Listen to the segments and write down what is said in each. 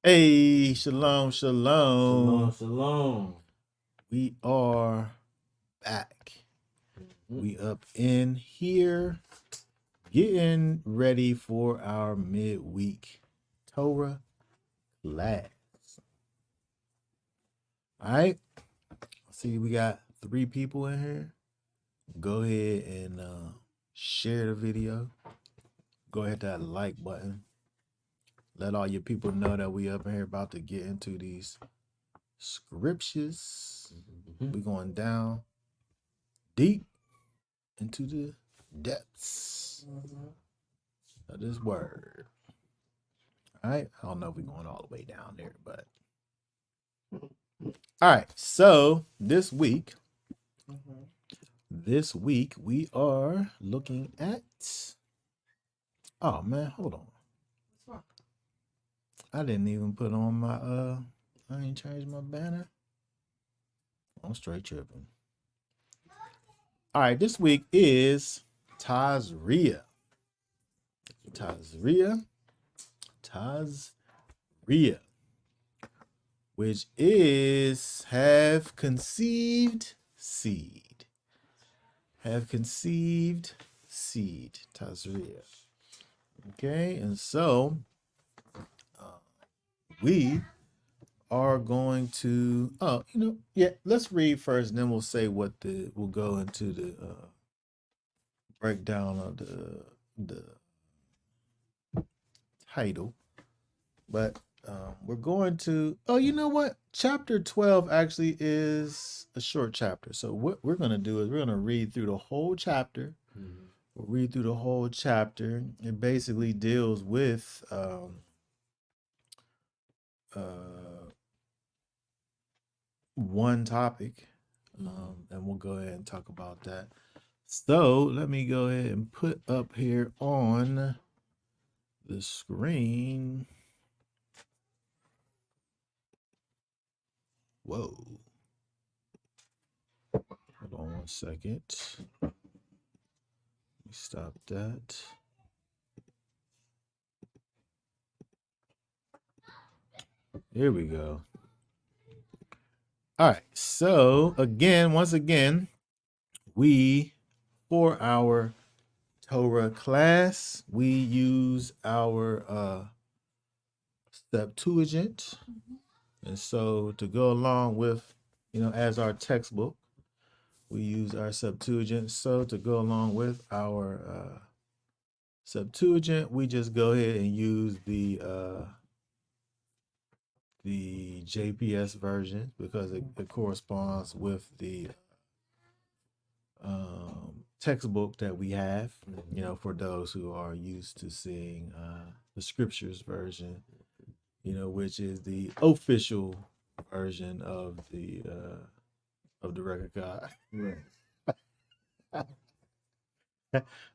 Hey, shalom, shalom. Shalom, shalom. We are back. We up in here getting ready for our midweek Torah class. All right. See, we got 3 people in here. Go ahead and share the video. Go ahead to that like button. Let all your people know that we up in here about to get into these scriptures. We're going down deep into the depths of this word. All right. I don't know if we're going all the way down there, but all right. So this week we are looking at. Oh man, hold on. I didn't even put on my I ain't changed my banner. I'm straight tripping. All right, this week is Tazria. Tazria, which is have conceived seed. Have conceived seed, Tazria. Okay, and so we are going to let's read first, and then we'll say we'll go into the breakdown of the title. But we're going to you know what, chapter 12 actually is a short chapter, so what we're going to do is we're going to read through the whole chapter. We'll read through the whole chapter. It basically deals with one topic, and we'll go ahead and talk about that. So let me go ahead and put up here on the screen. Whoa. Hold on one second. Let me stop that. Here we go. All right. So once again, we, for our Torah class, we use our Septuagint. And so to go along with, as our textbook, we use our Septuagint. So to go along with our Septuagint, we just go ahead and use the JPS version because it corresponds with the textbook that we have, for those who are used to seeing the scriptures version, which is the official version of the record God. Right.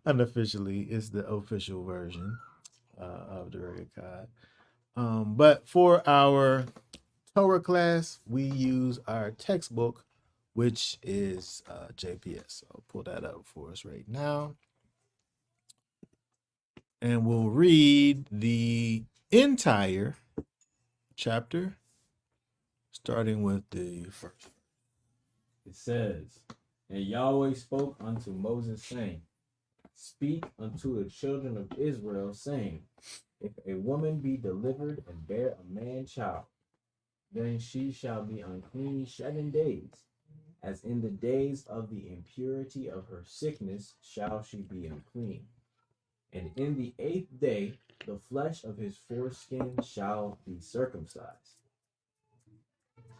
Unofficially, it's the official version of the record God. But for our Torah class, we use our textbook, which is JPS. So I'll pull that up for us right now. And we'll read the entire chapter, starting with the first. It says, "And Yahweh spoke unto Moses, saying, Speak unto the children of Israel, saying, If a woman be delivered and bear a man child, then she shall be unclean 7 days. As in the days of the impurity of her sickness shall she be unclean. And in the 8th day the flesh of his foreskin shall be circumcised.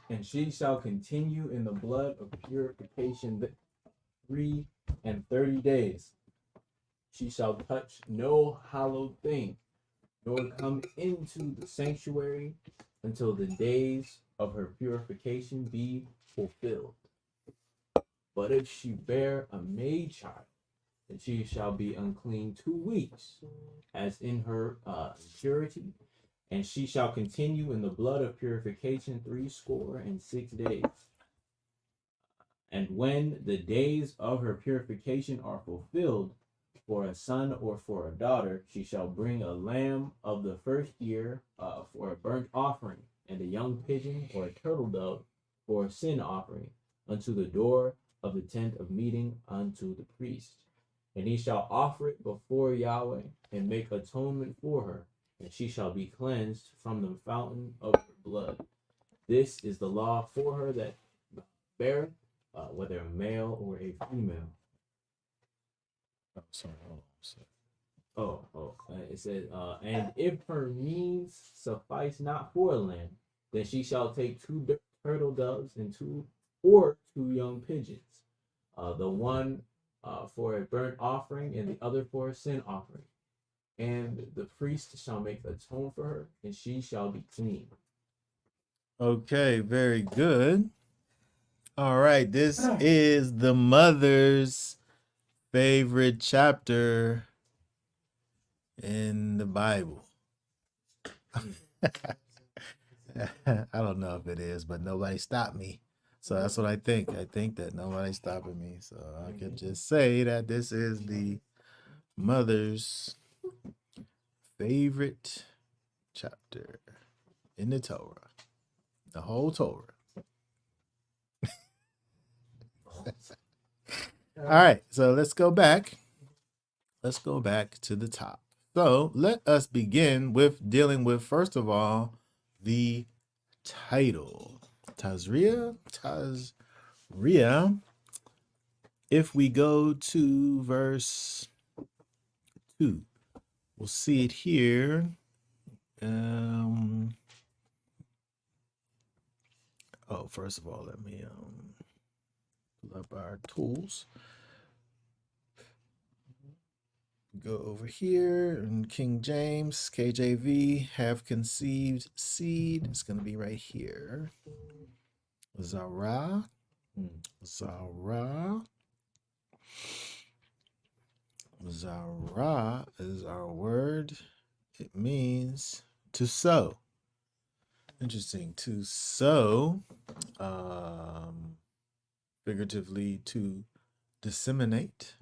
And she shall continue in the blood of purification 3 and 30 days. She shall touch no hallowed thing, nor come into the sanctuary until the days of her purification be fulfilled. But if she bear a maid child, and she shall be unclean 2 weeks, as in her purity, and she shall continue in the blood of purification 60 days. And when the days of her purification are fulfilled, for a son or for a daughter, she shall bring a lamb of the first year for a burnt offering, and a young pigeon or a turtle dove for a sin offering, unto the door of the tent of meeting unto the priest. And he shall offer it before Yahweh, and make atonement for her, and she shall be cleansed from the fountain of her blood. This is the law for her that beareth, whether a male or a female. Oh, sorry. It says, and if her means suffice not for a lamb, then she shall take 2 turtle doves and two young pigeons, the one for a burnt offering and the other for a sin offering. And the priest shall make atone for her, and she shall be clean. Okay, very good. All right, this is the mother's favorite chapter in the Bible. I don't know if it is, but nobody stopped me. So that's what I think. I think that nobody's stopping me. So I could just say that this is the mother's favorite chapter in the Torah. The whole Torah. All right, so let's go back. Let's go back to the top. So let us begin with dealing with, first of all, the title. Tazria. If we go to verse 2, we'll see it here. First of all, let me pull up our tools. Go over here in King James, KJV, have conceived seed. It's going to be right here. Zara. Zara is our word. It means to sow. Interesting. To sow, figuratively, to disseminate.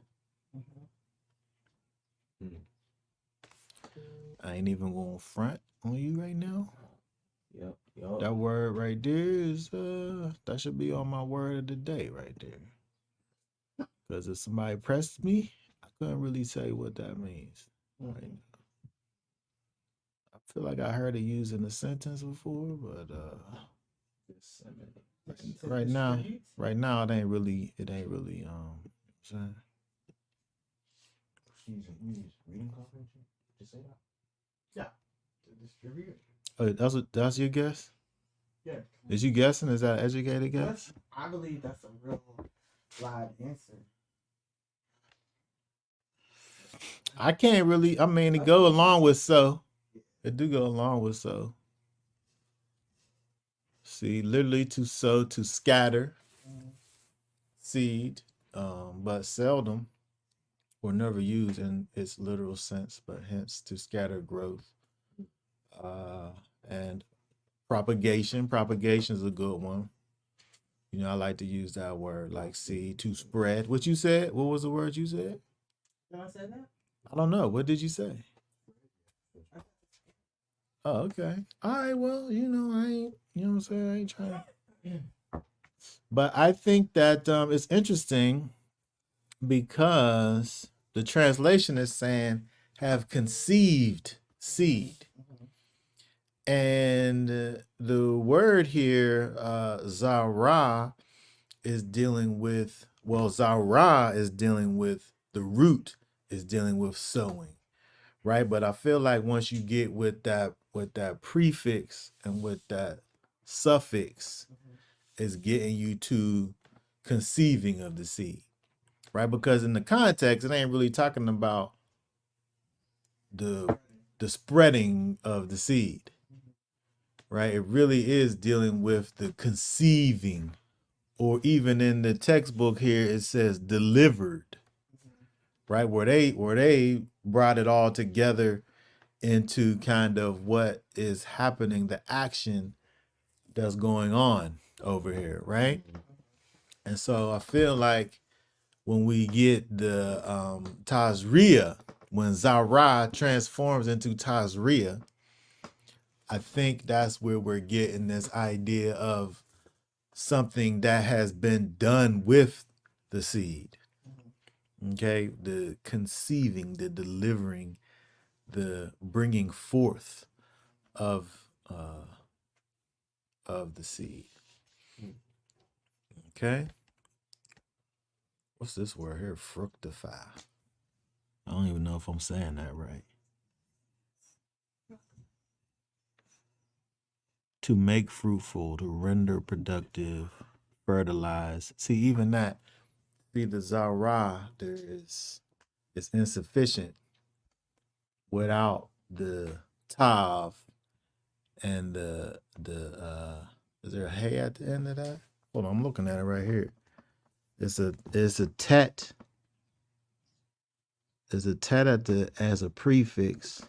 I ain't even going to front on you right now. Yep. That word right there is that should be on my word of the day right there. Because if somebody pressed me, I couldn't really say what that means. Right now. I feel like I heard it used in a sentence before, but right now it ain't really saying. Reading comprehension? Just say that. Yeah. To distribute. Oh, that's your guess? Yeah. Is you guessing? Is that an educated guess? I believe that's a real live answer. I can't really, it go along with so. It do go along with so. See, literally to sow, to scatter seed, but seldom or never used in its literal sense, but hence to scatter growth. And propagation. Propagation is a good one. You know, I like to use that word, like seed, to spread. What you said? What was the word you said? Did I say that? I don't know. What did you say? Oh, okay. All right. Well, I ain't, you know what I'm saying? I ain't trying to. But I think that it's interesting because the translation is saying have conceived seed. And the word here, Zara, is dealing with, Zara is dealing with the root, is dealing with sowing, right? But I feel like once you get with that prefix and with that suffix, it's getting you to conceiving of the seed, right? Because in the context, it ain't really talking about the spreading of the seed. Right? It really is dealing with the conceiving, or even in the textbook here, it says delivered, right? Where they brought it all together into kind of what is happening, the action that's going on over here, right? And so I feel like when we get the Tazria, when Zara transforms into Tazria, I think that's where we're getting this idea of something that has been done with the seed. Okay, the conceiving, the delivering, the bringing forth of the seed. Okay, what's this word here? Fructify. I don't even know if I'm saying that right. To make fruitful, to render productive, fertilize. See, even that, see the Zara, it's insufficient without the Tav and the is there a hey at the end of that? Hold on, I'm looking at it right here. It's a tet. There's a tet at the as a prefix,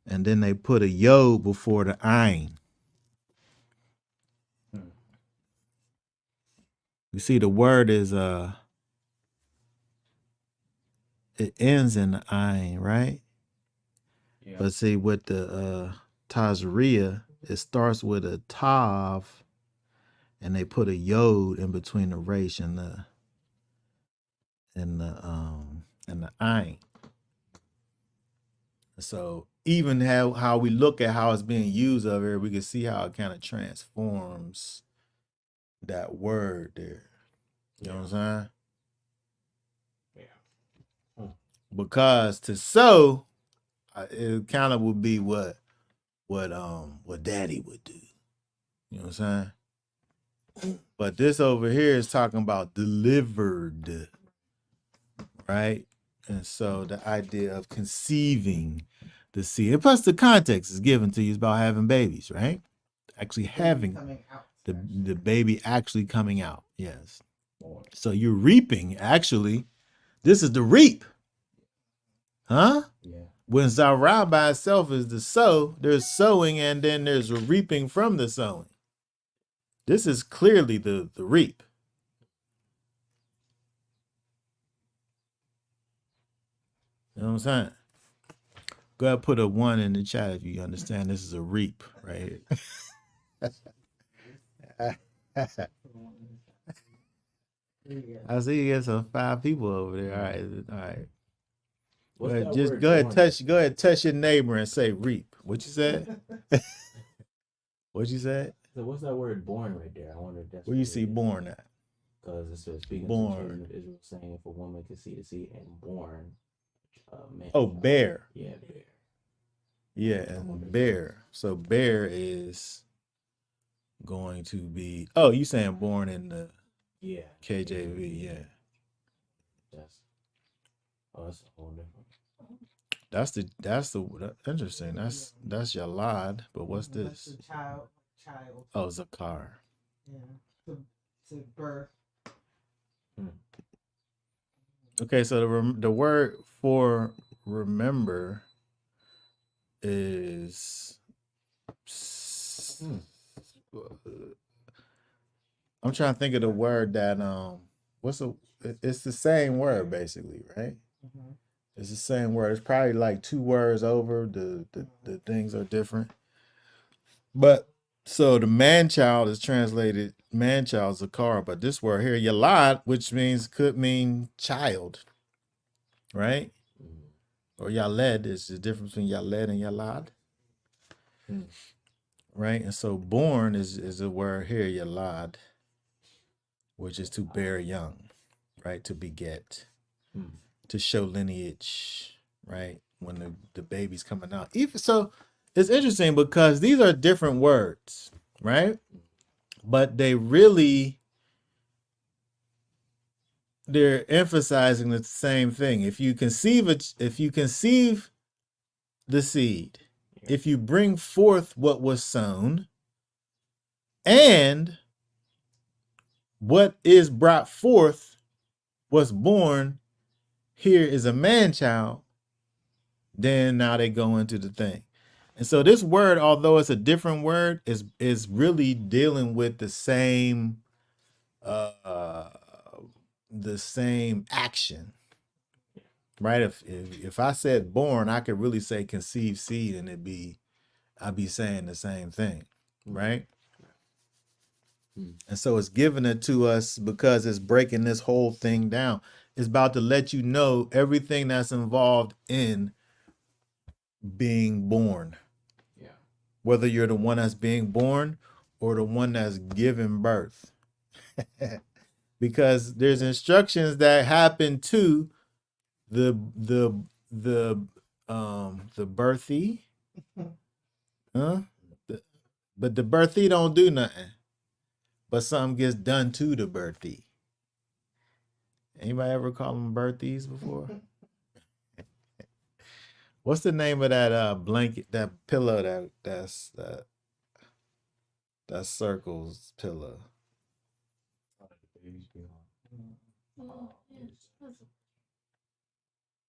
and then they put a yod before the ayin. You see, the word is it ends in the ayin, right? Yeah. But see, with the Tazria, it starts with a tav, and they put a yod in between the resh and the ayin. So even how we look at how it's being used over here, we can see how it kind of transforms that word there. You know what I'm saying? Yeah. Because to sow, it kind of would be what daddy would do. You know what I'm saying? But this over here is talking about delivered, right? And so the idea of conceiving the seed, and plus the context is given to you is about having babies, right? Actually having the baby actually coming out. Yes. So you're reaping. Actually, this is the reap. Huh? Yeah. When Zara by itself is the sow, there's sowing and then there's a reaping from the sowing. This is clearly the reap. You know what I'm saying? Go ahead, put a 1 in the chat if you understand this is a reap right here. I see you get some 5 people over there. All right. What's Go that ahead, word? go ahead, touch your neighbor and say reap. What you said? What you said? So what's that word born right there? I wonder if that's Where you see born at? Because it says speaking Born. to the children of Israel, saying if a woman can see the seed and born man. Oh, bear. Yeah, bear. Yeah, and bear. So bear is going to be. Oh, you saying born in the KJV? Yeah. That's a whole different. That's interesting. That's Yalad, but what's this? That's the child. Oh, Zakar. Yeah. To birth. Okay, so the word for remember is. I'm trying to think of the word that it's the same word basically, right? Mm-hmm. It's the same word. It's probably like 2 words over. The things are different. But so the man child is translated man child Zakar, but this word here, Yalad, which could mean child, right? Or Yaled is the difference between Yaled and Yalad. Right? And so born is a word here, Yalad, which is to bear young, right? To beget, to show lineage, right? When the baby's coming out. Even so, it's interesting because these are different words, right? But they're emphasizing the same thing. If you conceive the seed, if you bring forth what was sown, and what is brought forth was born here is a man child, then now they go into the thing. And so this word, although it's a different word, is really dealing with uh the same action. Right? If I said born, I could really say conceive seed and I'd be saying the same thing. Right? And so it's giving it to us because it's breaking this whole thing down. It's about to let you know everything that's involved in being born. Yeah. Whether you're the one that's being born or the one that's giving birth. Because there's instructions that happen to the birthee. Huh? But the birthee don't do nothing. But something gets done to the birthee. Anybody ever call them birthies before? What's the name of that blanket, that pillow that circles pillow?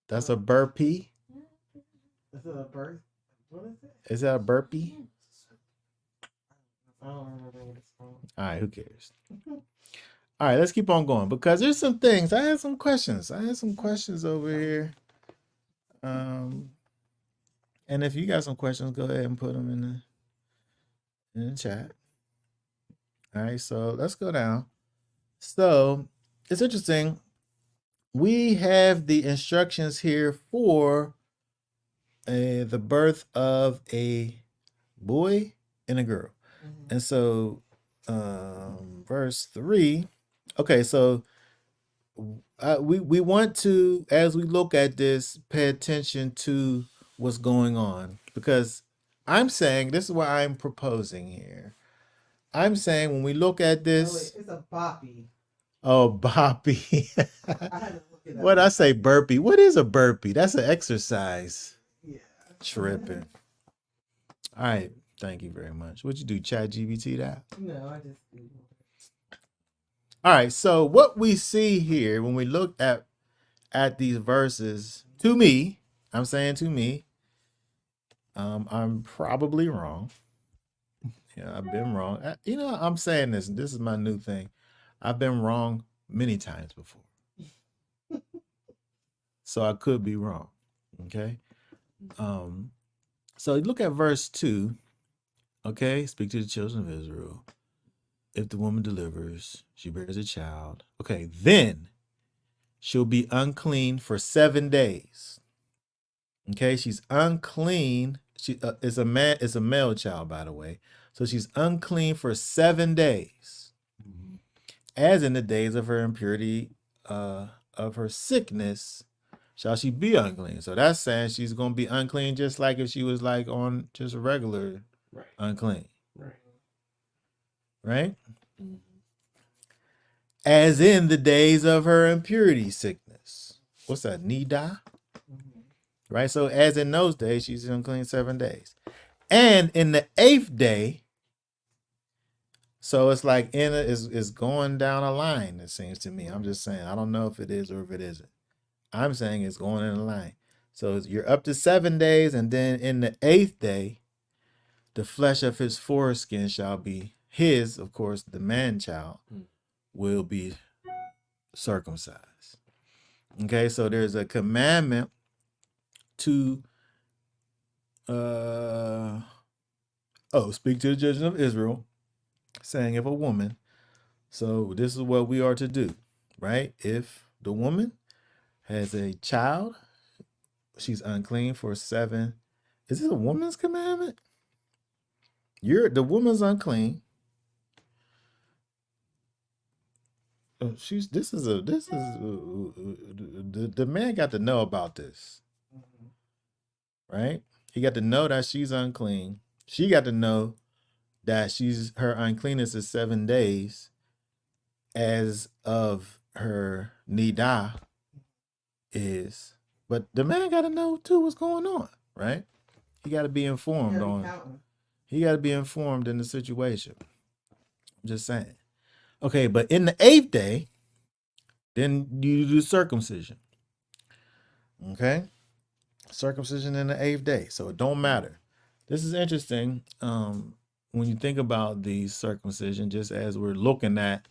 That's a burpee. Is it a birth? What is it? Is that a burpee? I don't remember what it's called. All right, who cares? All right, let's keep on going because there's some things. I had some questions over here. And if you got some questions, go ahead and put them in the chat. All right, so let's go down. So it's interesting. We have the instructions here for the birth of a boy and a girl. Mm-hmm. And so verse 3. Okay, so we want to, as we look at this, pay attention to what's going on, because I'm saying, this is what I'm proposing here. I'm saying when we look at Oh, this, wait, it's a boppy. oh, boppy. I had to look it up. What I say, burpee? What is a burpee? That's an exercise. Yeah. Tripping. All right, thank you very much. What'd you do, Chat GBT that? No, I just. All right, so what we see here when we look at these verses, to me, I'm saying to me, I'm probably wrong. Yeah, I've been wrong. I'm saying this. This is my new thing. I've been wrong many times before, so I could be wrong. Okay. So look at verse 2. Okay, speak to the children of Israel. If the woman delivers, she bears a child. Okay, then she'll be unclean for 7 days. Okay, she's unclean. She is a man. It's a male child, by the way. So she's unclean for 7 days, as in the days of her impurity, of her sickness, shall she be unclean. So that's saying she's going to be unclean just like if she was like on just a regular unclean. Right? As in the days of her impurity sickness. What's that? Nida? Right? So as in those days, she's unclean 7 days. And in the 8th day, so it's like is going down a line, it seems to me. I'm just saying, I don't know if it is or if it isn't. I'm saying it's going in a line. So you're up to 7 days, and then in the 8th day, the flesh of his foreskin shall be his, of course, the man child will be circumcised. Okay, so there's a commandment to speak to the judges of Israel, saying if a woman, so this is what we are to do, right? If the woman has a child, she's unclean for 7. Is this a woman's commandment? The woman's unclean. The man got to know about this, right? He got to know that she's unclean. She got to know that her uncleanness is 7 days, as of her nidah is. But the man got to know too what's going on, right? He got to be informed He got to be informed in the situation. I'm just saying. Okay, but in the 8th day, then you do circumcision. Okay, circumcision in the 8th day, so it don't matter. This is interesting. When you think about the circumcision, just as we're looking at,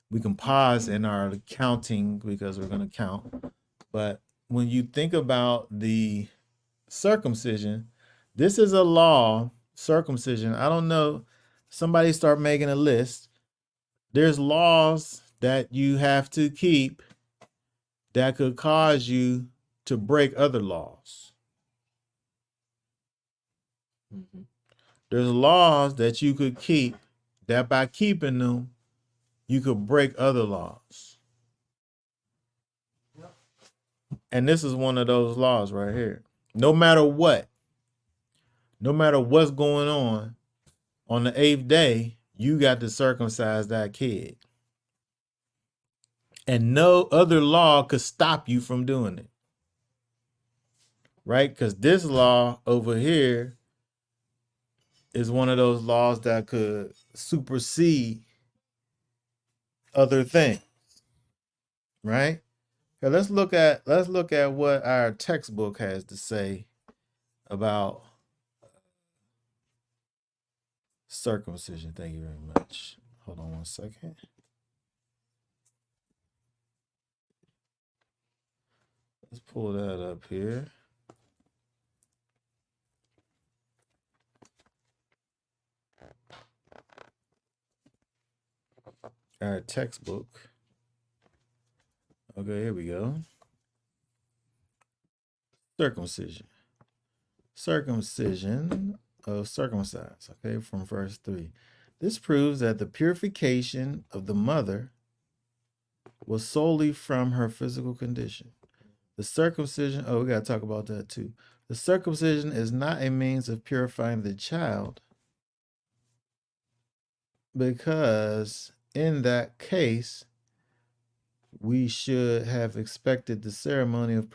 we can pause in our counting because we're going to count. But when you think about the circumcision, this is a law. Circumcision. I don't know. Somebody start making a list. There's laws that you have to keep that could cause you to break other laws. Mm-hmm. There's laws that you could keep that by keeping them, you could break other laws. Yep. And this is one of those laws right here. No matter what's going on the 8th day, you got to circumcise that kid. And no other law could stop you from doing it. Right? Because this law over here is one of those laws that could supersede other things. Right? Okay, let's look at what our textbook has to say about circumcision. Thank you very much. Hold on one second. Let's pull that up here. Our textbook. Okay, here we go. Circumcision. Circumcision of circumcised. Okay, from verse 3. This proves that the purification of the mother was solely from her physical condition. The circumcision, we got to talk about that too. The circumcision is not a means of purifying the child, because in that case, we should have expected the ceremony of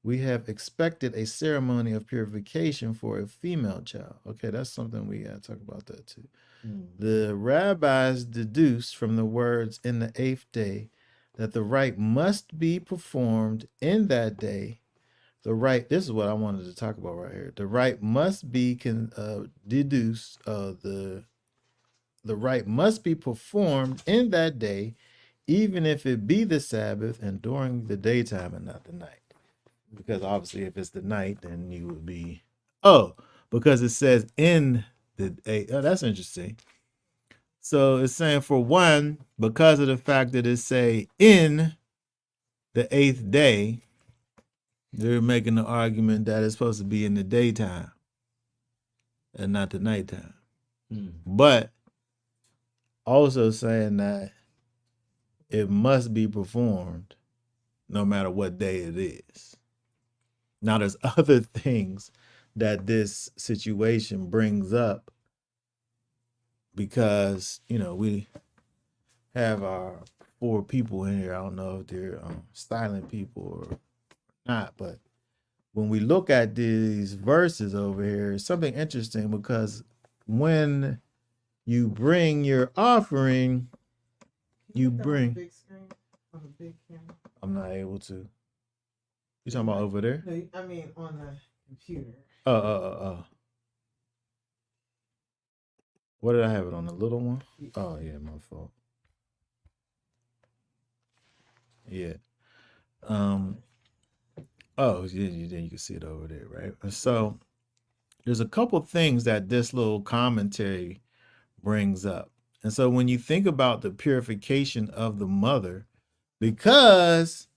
We have expected a ceremony of purification for a female child. Okay, that's something we got to talk about that too. Mm-hmm. The rabbis deduced from the words in the 8th day that the rite must be performed in that day. The rite, this is what I wanted to talk about right here. The rite must be deduced. The rite must be performed in that day, even if it be the Sabbath and during the daytime and not the night. Because obviously, if it's the night, then you would be because it says in the 8th. Oh, that's interesting. So it's saying, for one, because of the fact that it say in the 8th day, they're making the argument that it's supposed to be in the daytime and not the nighttime. Mm-hmm. But also saying that it must be performed no matter what day it is. Now, there's other things that this situation brings up, because, we have our 4 people in here. I don't know if they're styling people or not, but when we look at these verses over here, it's something interesting, because when you bring your offering, Can you put that on the bring. big screen, on the big camera. I'm not able to. You talking about over there? No, I mean on the computer. Oh. What did I have it on? The little one? Oh, yeah, my fault. Yeah. Oh, yeah, then you can see it over there, right? And so there's a couple things that this little commentary brings up. And so when you think about the purification of the mother, because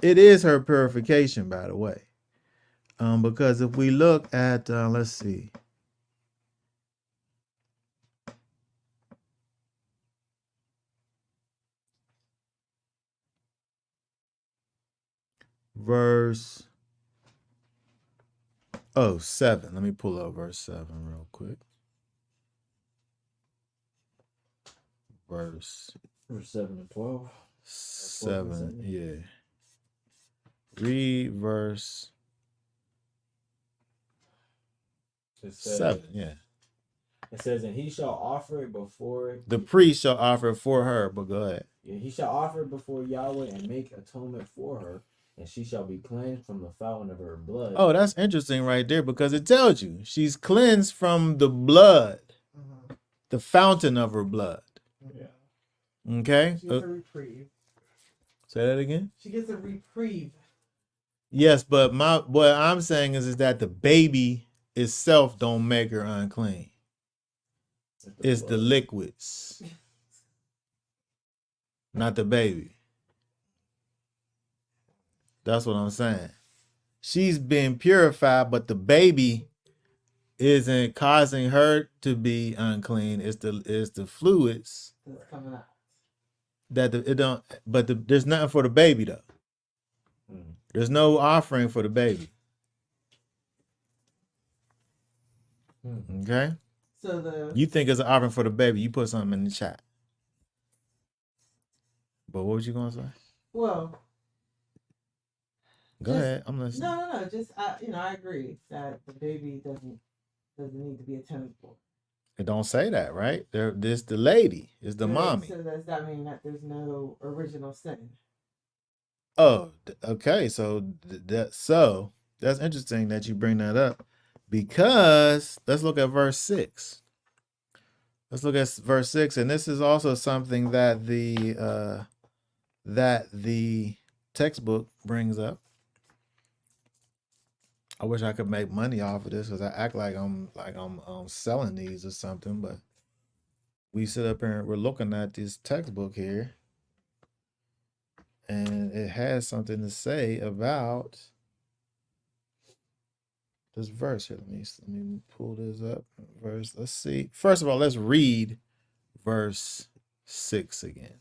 it is her purification, by the way. Because if we look at, let's see, verse 7. Let me pull up verse 7 real quick. Verse 7 and 12. 7, yeah. Read verse It says, 7, yeah. It says, and he shall offer it before The priest shall offer for her, but go ahead. he shall offer it before Yahweh and make atonement for her, and she shall be cleansed from the fountain of her blood. Oh, that's interesting right there because it tells you she's cleansed from the blood, the fountain of her blood. Yeah. Okay. She gets a reprieve. Say that again. She gets a reprieve. Yes, but what I'm saying is that the baby itself don't make her unclean. It's the liquids, not the baby. That's what I'm saying. She's being purified, but the baby isn't causing her to be unclean. It's the fluids That's coming out. that it don't. But there's nothing for the baby though. There's no offering for the baby. Okay. So you think it's an offering for the baby? You put something in the chat. But what was you gonna say? Well, go ahead. I'm listening. No. Just I agree that the baby doesn't need to be attended for. It don't say that, right? This the lady is the mommy. So does that mean that there's no original sin? Oh, okay. So that's interesting that you bring that up because let's look at verse 6. Let's look at verse 6, and this is also something that the textbook brings up. I wish I could make money off of this because I act like I'm selling these or something, but we sit up here and we're looking at this textbook here, and it has something to say about this verse here. Let me pull this up. Verse. Let's see. First of all, let's read verse 6 again.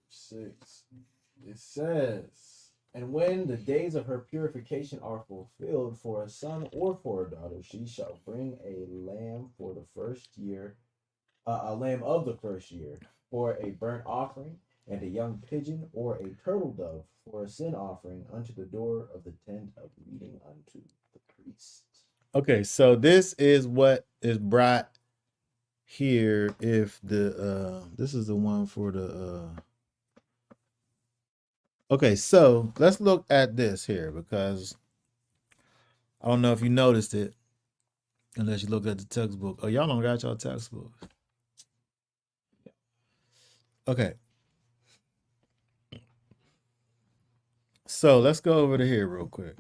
6. It says, and when the days of her purification are fulfilled for a son or for a daughter, she shall bring a lamb for the first year, a lamb of the first year for a burnt offering, and a young pigeon or a turtle dove for a sin offering unto the door of the tent of meeting unto the priest. Okay, so this is what is brought here. If the this is the one for the okay, so let's look at this here because I don't know if you noticed it unless you looked at the textbook. Oh, y'all don't got y'all textbook. Okay. So let's go over to here real quick.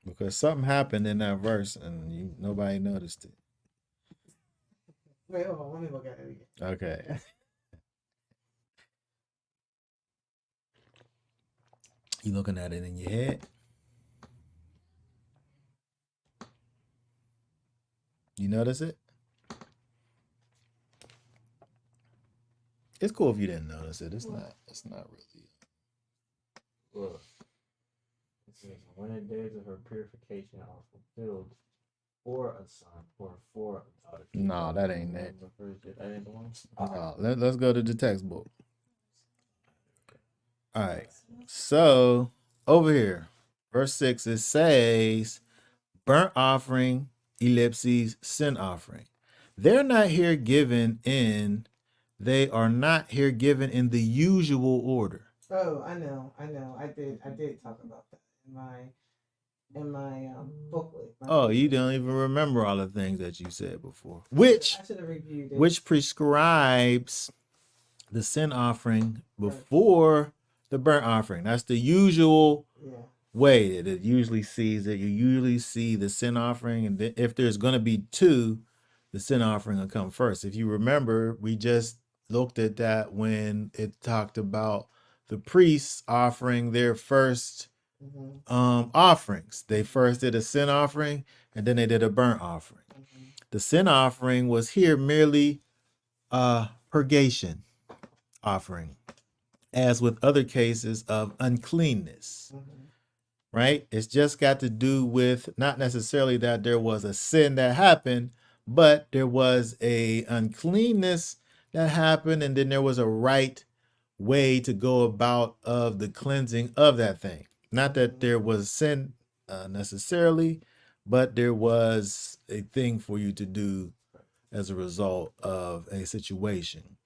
Because something happened in that verse and nobody noticed it. Wait, hold on. Let me look at it again. Okay. You looking at it in your head? You notice it? It's cool if you didn't notice it. It's not really. Look. It says, when the days of her purification are fulfilled for a son or for a daughter. No, that ain't it. That ain't the one? No, let's go to the textbook. All right. So over here, verse 6, it says burnt offering, ellipses, sin offering. They're not here given in, they are not here given in the usual order. Oh, I know. I did talk about that in my booklet. Oh, you don't even remember all the things that you said before. Which I should have reviewed it. Which prescribes the sin offering before the burnt offering. That's the usual way that it usually sees it. You usually see the sin offering, and then if there's going to be two, the sin offering will come first. If you remember, we just looked at that when it talked about the priests offering their first offerings. They first did a sin offering, and then they did a burnt offering. The sin offering was here merely purgation offering, as with other cases of uncleanness, right? It's just got to do with not necessarily that there was a sin that happened, but there was a uncleanness that happened, and then there was a right way to go about of the cleansing of that thing. Not that there was sin necessarily, but there was a thing for you to do as a result of a situation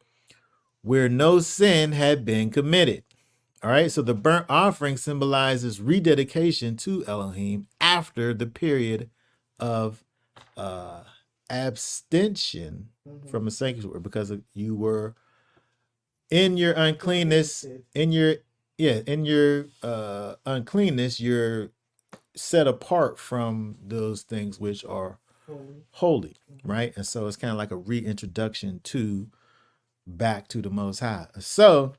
where no sin had been committed. All right, so the burnt offering symbolizes rededication to Elohim after the period of uh, abstention from a sanctuary, because you were in your uncleanness, in your uncleanness, you're set apart from those things which are holy, right? And so it's kind of like a reintroduction to back to the Most High. So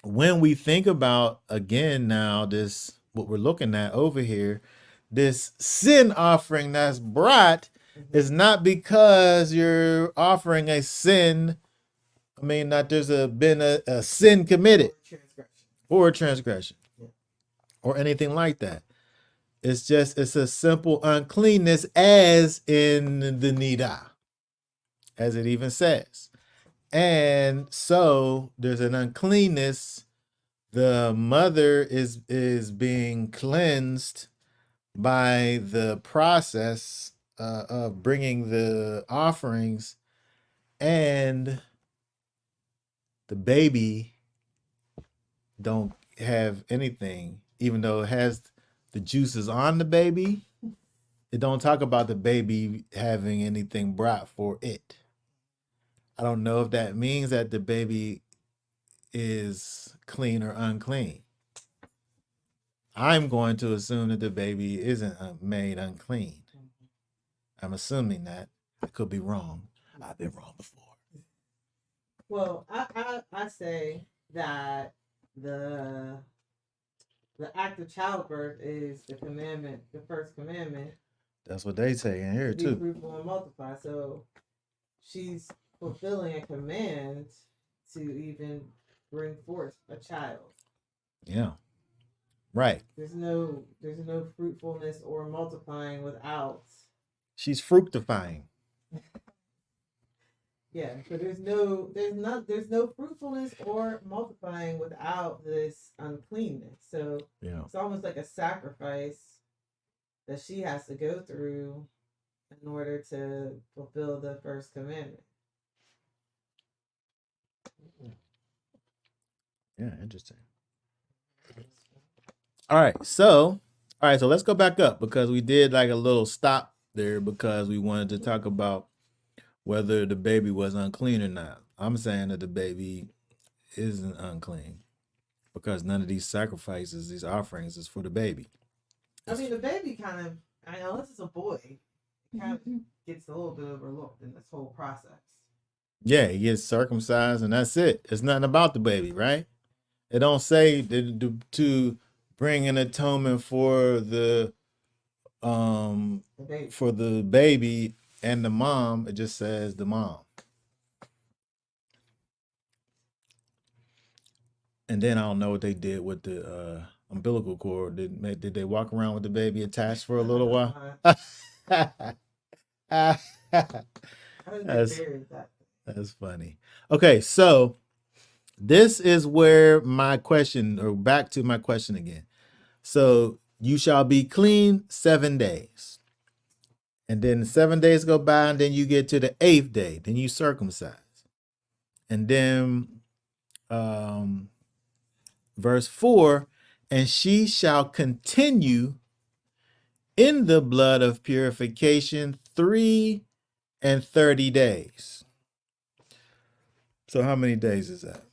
when we think about again now this what we're looking at over here, this sin offering that's brought is not because you're offering a sin. I mean, not there's been a sin committed or a transgression or anything like that. It's a simple uncleanness, as in the Nida, as it even says. And so there's an uncleanness. The mother is being cleansed by the process of bringing the offerings, and the baby don't have anything, even though it has the juices on the baby. It don't talk about the baby having anything brought for it. I don't know if that means that the baby is clean or unclean. I'm going to assume that the baby isn't made unclean. I'm assuming that. I could be wrong. I've been wrong before. Well, I say that the act of childbirth is the commandment, the first commandment. That's what they say in here Be too. fruitful and multiply. So she's fulfilling a command to even bring forth a child. Yeah. Right. There's no fruitfulness or multiplying without. She's fructifying. Yeah, so there's no fruitfulness or multiplying without this uncleanness. So yeah, it's almost like a sacrifice that she has to go through in order to fulfill the first commandment. Yeah, interesting. All right, so let's go back up, because we did like a little stop there because we wanted to talk about whether the baby was unclean or not. I'm saying that the baby isn't unclean because none of these sacrifices, these offerings, is for the baby. I mean, the baby kind of, unless it's a boy, it kind of gets a little bit overlooked in this whole process. Yeah, he gets circumcised and that's it. It's nothing about the baby, right? It don't say to bring an atonement for the baby and the mom. It just says the mom. And then I don't know what they did with the umbilical cord. Did they walk around with the baby attached for a little while? That's funny. Okay, so this is where my question, or back to my question again. So you shall be clean 7 days. And then 7 days go by, and then you get to the 8th day. Then you circumcise. And then verse 4, and she shall continue in the blood of purification 3 and 30 days. So how many days is that?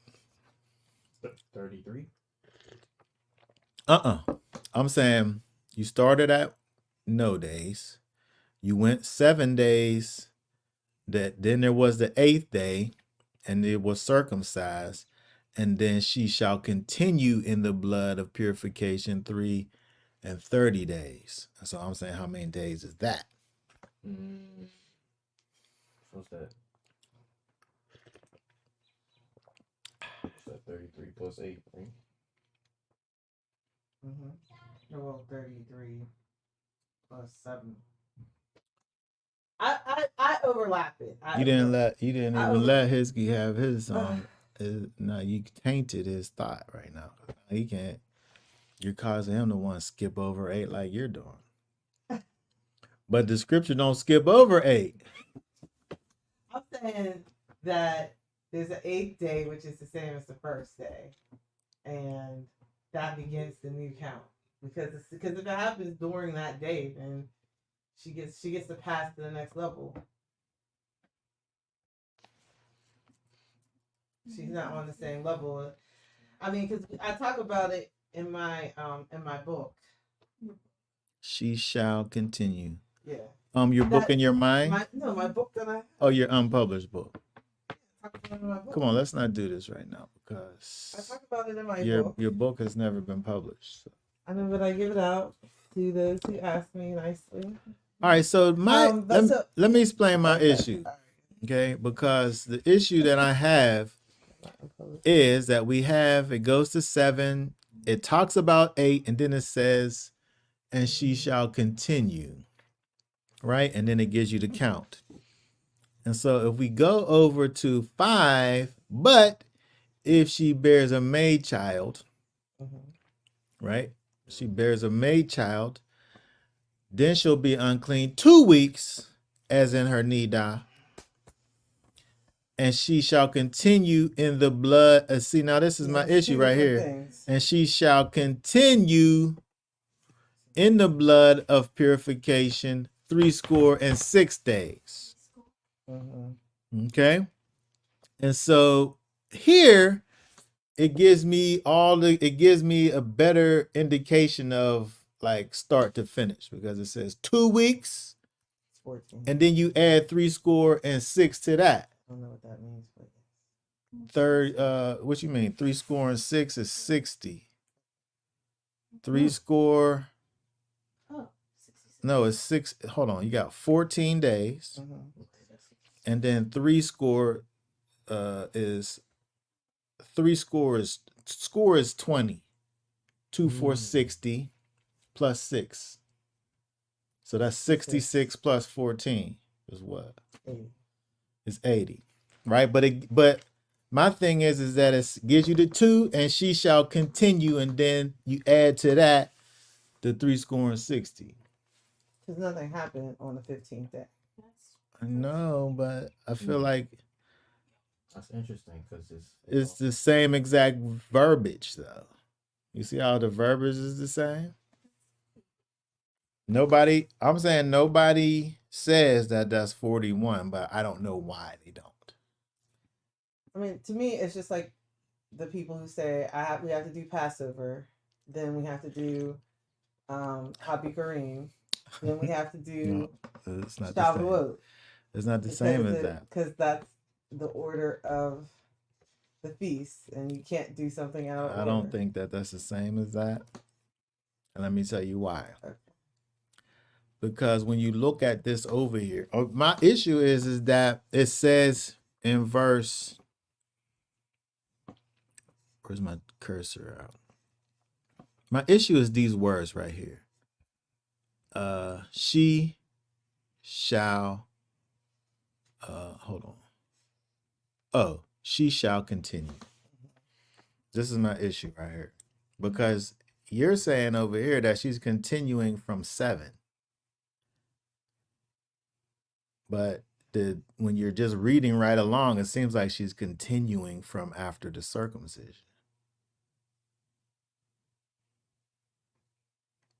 33. I'm saying you started at no days. You went 7 days. Then there was the 8th day, and it was circumcised. And then she shall continue in the blood of purification 3 and 30 days. So I'm saying, how many days is that? What's that? What's that? 33 plus 8, right? Well, 33 plus 7. I overlap it. You didn't let Hizky have his no, you tainted his thought right now. He can't You're causing him to want to skip over 8 like you're doing. But the scripture don't skip over 8. I'm saying that there's an 8th day, which is the same as the first day, and that begins the new count. Because if it happens during that day, then she gets to pass to the next level. She's not on the same level. I mean, because I talk about it in my book. She shall continue. Yeah. Your book in your mind? My book that I. Oh, your unpublished book. Talk about it in my book. Come on, let's not do this right now because I talk about it in my book. Your book has never been published. So. I know, but I give it out to those who ask me nicely. All right, so let me explain my issue, okay? Because the issue that I have is that it goes to 7, it talks about 8, and then it says, and she shall continue, right? And then it gives you the count. And so if we go over to 5, but if she bears a maid child, right? She bears a maid child, then she'll be unclean 2 weeks, as in her nidah. And she shall continue in the blood. See, now this is my issue right here. Things. And she shall continue in the blood of purification 66 days. Okay. And so here it gives me a better indication of like start to finish, because it says 2 weeks 14. And then you add 66 to that. I don't know what that means, but what you mean? 66 is 60. 60. No, it's 6. Hold on, you got 14 days, and then 60 is 20. 2 4 60 plus 6. So that's 66 plus 14 is what? 80. It's 80, right? But my thing is that it gives you the 2, and she shall continue, and then you add to that the 60. Because nothing happened on the 15th day. I know, but I feel like that's interesting because it's the same exact verbiage, though. You see how the verbiage is the same? I'm saying nobody says that that's 41, but I don't know why they don't. I mean, to me, it's just like the people who say we have to do Passover, then we have to do Happy Kareem, then we have to do it's not Shavuot. It's not the same as that. Because that's the order of the feast, and you can't do something out of order. I don't think that's the same as that. And let me tell you why. Okay. Because when you look at this over here, my issue is that it says in verse, where's my cursor out? My issue is these words right here. She shall, hold on. Oh, she shall continue. This is my issue right here. Because you're saying over here that she's continuing from 7. But when you're just reading right along, it seems like she's continuing from after the circumcision.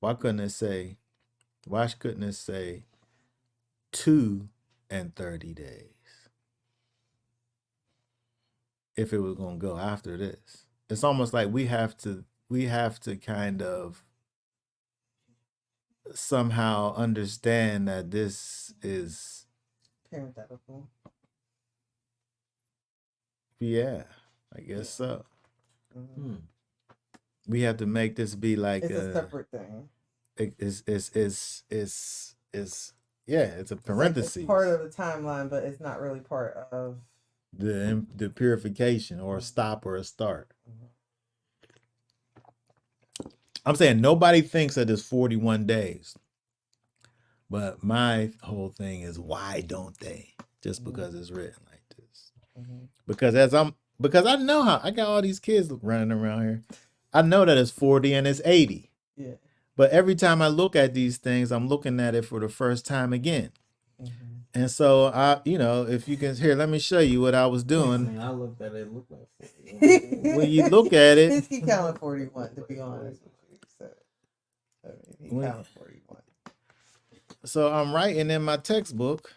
Why couldn't it say 2 and 30 days? If it was going to go after this. It's almost like we have to kind of somehow understand that this is parenthetical. Yeah, I guess so. Mm-hmm. We have to make this be like it's a separate thing. It's a parenthesis. It's part of the timeline, but it's not really part of the purification or a stop or a start. I'm saying nobody thinks that it's 41 days. But my whole thing is, why don't they? Just because it's written like this. Because I know how I got all these kids running around here. I know that it's 40 and it's 80. Yeah. But every time I look at these things, I'm looking at it for the first time again. Mm-hmm. And so if you can here, let me show you what I was I doing. mean, I looked at it, looked like When you look at it, He counted 41, to be honest with you. So, I mean, he When- counted 41. so I'm writing in my textbook.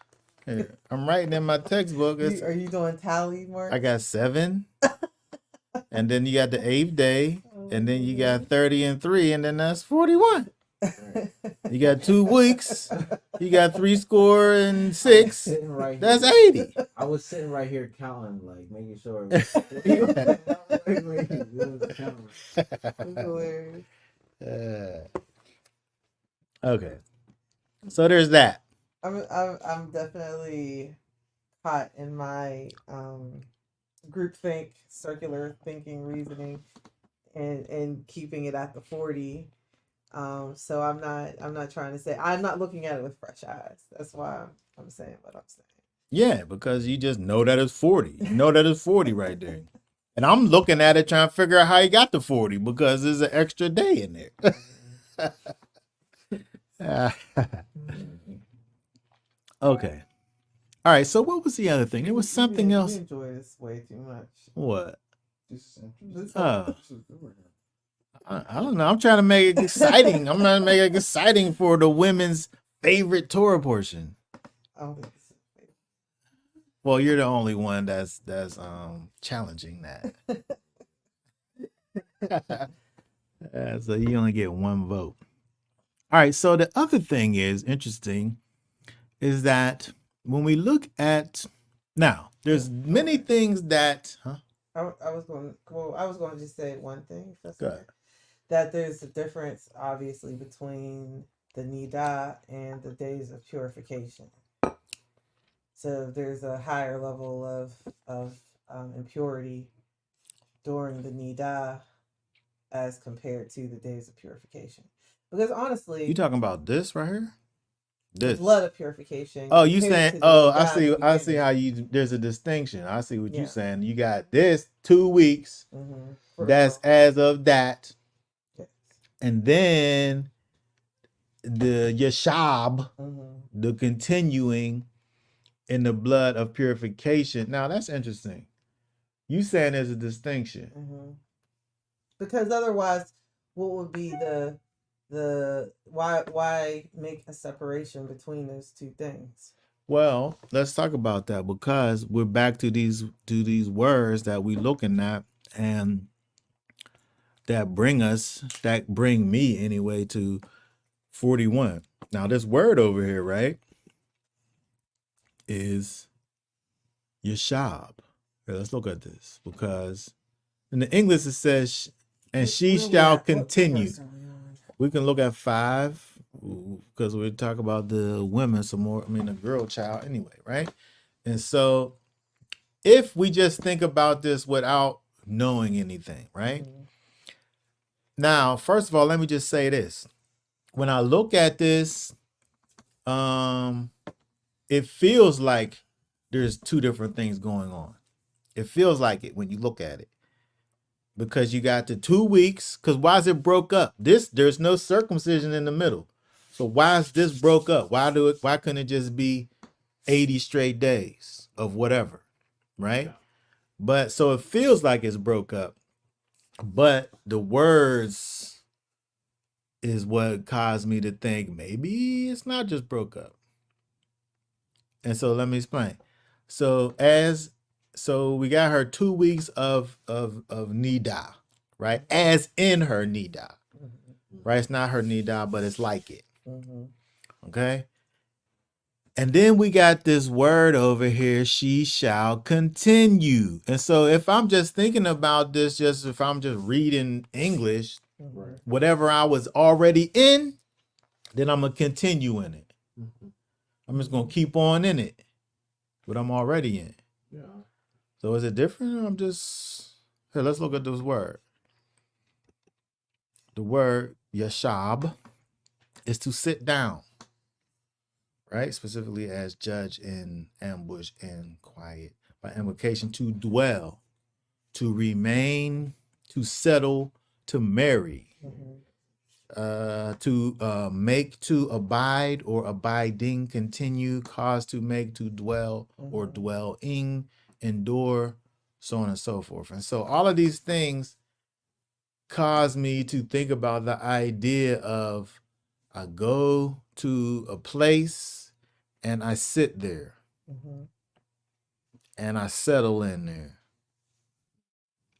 Here, I'm writing in my textbook. Are you doing tally, Mark? I got 7, and then you got the 8th day, and then you got 30 and 3, and then that's 41. You got 2 weeks. You got 66. sitting right That's here. 80. I was sitting right here counting, like making sure. Hilarious. Okay. So there's that. I'm definitely caught in my groupthink, circular thinking, reasoning, and keeping it at the 40. So I'm not trying to say, I'm not looking at it with fresh eyes. That's why I'm saying what I'm saying. Yeah, because you just know that it's 40. You know that it's 40 right there. And I'm looking at it trying to figure out how you got to 40 because there's an extra day in there. Okay. All right. So what was the other thing? There was something else. You enjoy this way too much. What? This Oh. I don't know. I'm trying to make it exciting. I'm trying to make it exciting for the women's favorite Torah portion. I don't think it's Well, you're the only one that's challenging that. So you only get 1 vote. All right. So the other thing is interesting is that when we look at now, there's many things that I was going to just say one thing, if that's Go okay. ahead. That there's a difference, obviously, between the Nida and the days of purification. So there's a higher level of impurity during the Nida as compared to the days of purification. Because honestly, you talking about this right here? the This. blood of purification. Oh, you compared saying? to the Oh, Nida I see beginning. how you. There's a distinction. I see what Yeah. you're saying. You got this 2 weeks. Mhm. That's as of that, Yes. and then the yashab, Mhm. the continuing in the blood of purification. Now that's interesting. You saying there's a distinction? Mhm. Because otherwise, what would be the why make a separation between those two things? Well, let's talk about that because we're back to these words that we looking at and that bring me anyway to 41. Now this word over here, right, is yashab. Here, let's look at this because in the English it says, and she Where we shall at? What continue. verse are we on? We can look at 5 because we talk about the women some more. I mean, the girl child anyway, right? And so if we just think about this without knowing anything, right? Mhm. Now, first of all, let me just say this. When I look at this, it feels like there's 2 different things going on. It feels like it when you look at it. Because you got the 2 weeks, because why is it broke up? There's no circumcision in the middle. So why is this broke up? Why couldn't it just be 80 straight days of whatever? Right? Yeah. But so it feels like it's broke up. But the words is what caused me to think maybe it's not just broke up. And so let me explain. So we got her 2 weeks of nida, right? As in her nida, right? It's not her nida, but it's like it. Mhm. Okay. And then we got this word over here, she shall continue. And so if I'm just thinking about this, if I'm just reading English, Mhm. whatever I was already in, then I'm going to continue in it. Mhm. I'm just going to keep on in it, what I'm already in. Yeah. So is it different? Here, let's look at this word. The word yashab is to sit down, right? Specifically as judge in ambush and quiet. By implication, to dwell, to remain, to settle, to marry, Mhm. to make, to abide or abiding, continue, cause to make, to dwell or Mhm. dwelling, endure, so on and so forth. And so all of these things cause me to think about the idea of I go to a place and I sit there Mhm. and I settle in there.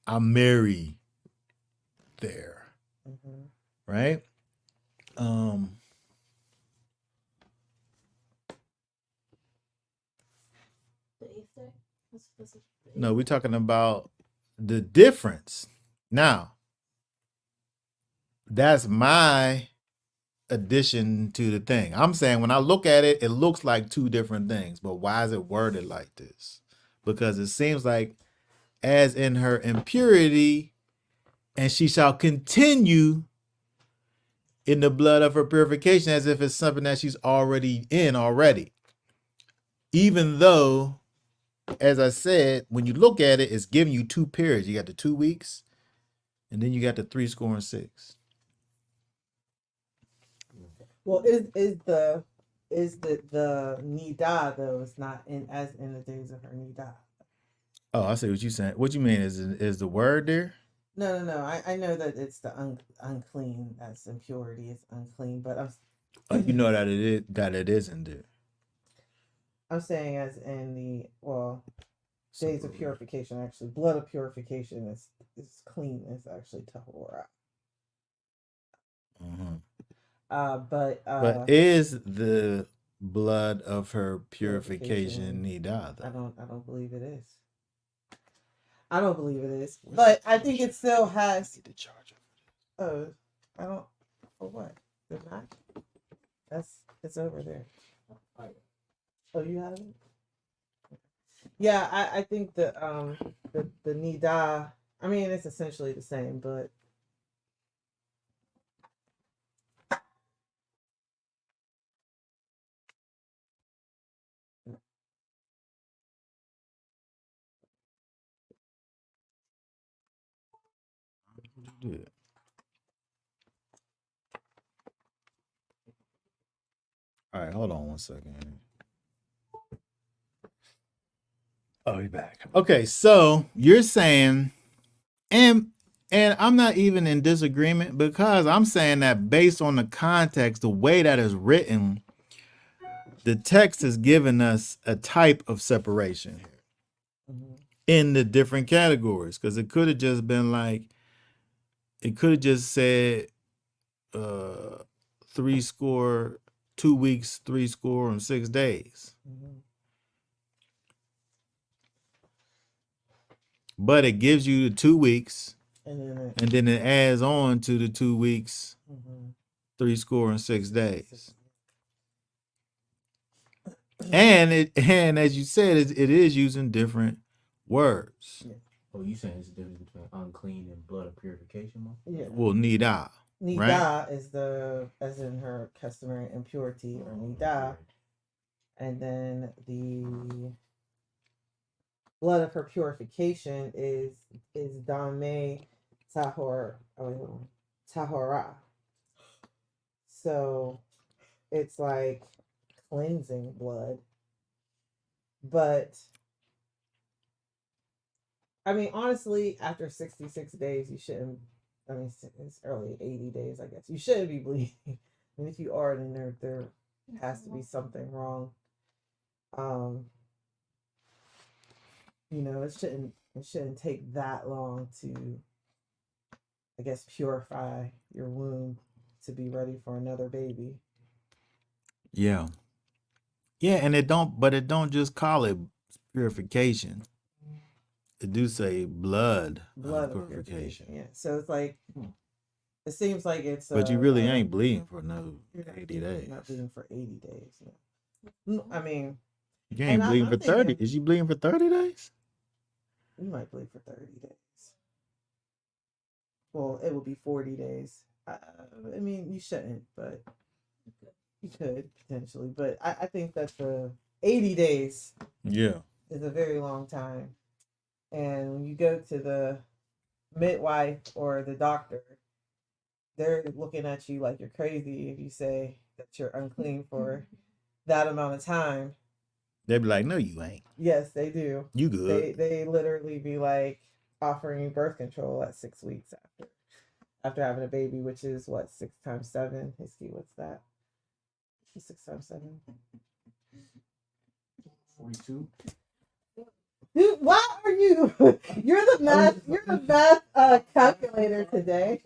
I marry there, Mhm. right? Um, The eighth day. This is the no, eighth we're day. talking about the difference. Now, that's my addition to the thing. I'm saying when I look at it, it looks like two different things, but why is it worded like this? Because it seems like as in her impurity, and she shall continue in the blood of her purification, as if it's something that she's already in already. Even though, as I said, when you look at it, it's giving you two periods. You got the 2 weeks, and then you got the 3 score and 6. Well, is the nida though? It's not in as in the days of her nida. Oh, I see what you're saying. What you mean is the word there? No. I know that it's the unclean. That's impurity. It's unclean. But You know that it isn't there. I'm saying as in the days of Separate. purification. Actually, blood of purification is clean. It's actually tahora. Mhm. But But is the blood of her purification. purification nida I though? don't believe it is. I don't believe it is. But I think it still has. Need to charge it. Oh, I don't. For what? The match? It's over there. Oh, you have it. Yeah, I think the nida. I mean, it's essentially the same, but Do it. All right, hold on one second. Oh, he's back. Okay, so you're saying, and I'm not even in disagreement because I'm saying that based on the context, the way that is written, the text is giving us a type of separation mhm. in the different categories. Because it could have just been like, it could have just said 3 score, 2 weeks, 3 score and 6 days. Mhm. But it gives you the 2 weeks, And and then it adds on to the 2 weeks, mhm. 3 score and 6 days. And as you said, it is using different words. Oh, you saying it's the difference between unclean and blood of purification, Mo? Yeah. Well, nida, right? Nida is the as in her customary impurity or nida, and then the blood of her purification is dame tahor. Oh, wait, hold on. Tahora. So it's like cleansing blood, but I mean, honestly, after 66 days, you shouldn't. I mean, it's early 80 days, I guess. You shouldn't be bleeding. And if you are, then there has to be something wrong. Um, it shouldn't take that long to, I guess, purify your womb to be ready for another baby. Yeah. Yeah, and it don't just call it purification. It do say blood Blood of of purification. purification. Yeah. So it's like it seems like it's But you really ain't bleeding for no you're not 80 bleeding, days. you're not bleeding for 80 days. Yeah. I mean, You and ain't bleeding I'm for 30. thinking Is you bleeding for 30 days? you might bleed for 30 days. Well, it will be 40 days. I mean, you shouldn't, but you could potentially. But I think that the 80 days Yeah. is a very long time. And when you go to the midwife or the doctor, they're looking at you like you're crazy if you say that you're unclean for that amount of time. They'd be like, no, you ain't. Yes, they do. You good. They literally be like offering you birth control at 6 weeks after having a baby, which is what, 6 times 7? Hiskey, what's that? 6 times 7. 42. Dude, why are you? You're the math. You're the math calculator today.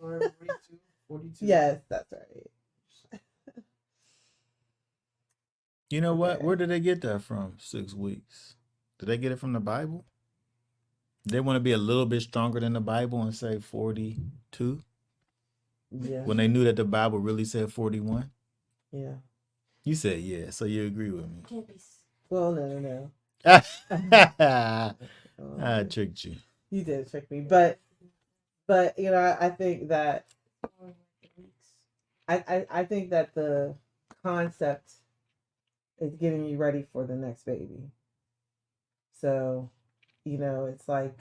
42. Yes, that's right. You know what? Okay. Where did they get that from? 6 weeks. Did they get it from the Bible? They want to be a little bit stronger than the Bible and say 42 Yeah. when they knew that the Bible really said 41. Yeah. You said yeah, so you agree with me. Can't be. Well, no. I tricked you. You did trick me, but you know, I think that I think that the concept is getting you ready for the next baby. So, you know, it's like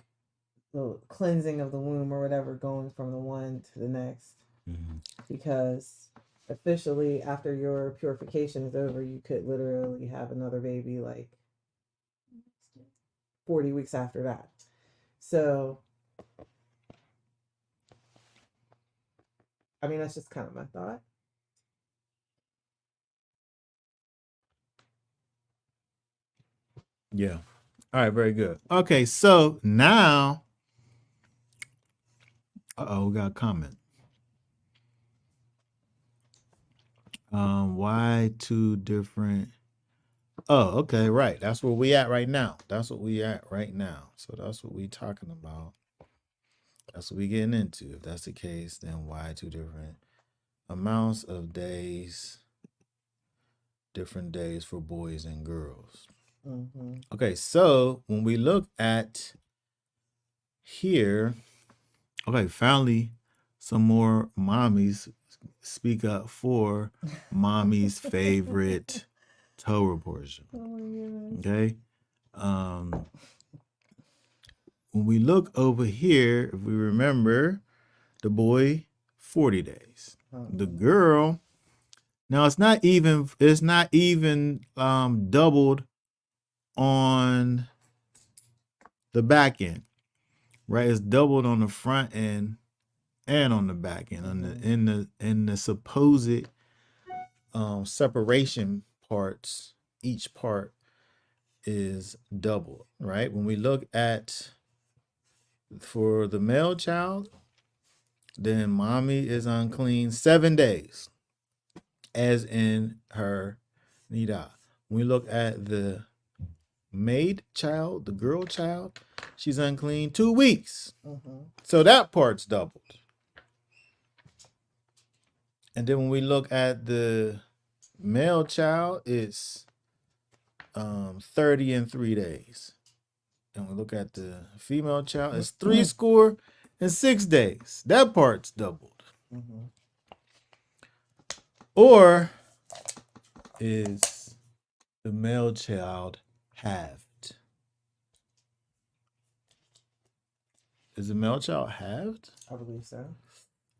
the cleansing of the womb or whatever, going from the one to the next. Mm-hmm. Because officially, after your purification is over, you could literally have another baby like 40 weeks after that. So, I mean, that's just kind of my thought. Yeah. All right, very good. Okay, so now, we got a comment. Why two different? Oh, okay, right. That's where we at right now. That's what we at right now. So that's what we talking about. That's what we getting into. If that's the case, then why two different amounts of days? Different days for boys and girls. Mm-hmm. Okay, so when we look at here, okay, finally, some more mommies speak up for mommy's favorite Torah portion. Oh my goodness. Okay, when we look over here, if we remember, the boy 40 days, the girl. Now it's not even doubled on the back end, right? It's doubled on the front end and on the back end. In the supposed separation parts, each part is doubled, right? When we look at for the male child, then mommy is unclean 7 days, as in her nida. When we look at the maid child, the girl child, she's unclean 2 weeks. Mm-hmm. So that part's doubled. And then when we look at the male child, it's 30 and 3 days. And we look at the female child, it's 66 days. That part's doubled. Mm-hmm. Or is the male child halved? Is the male child halved? I believe so.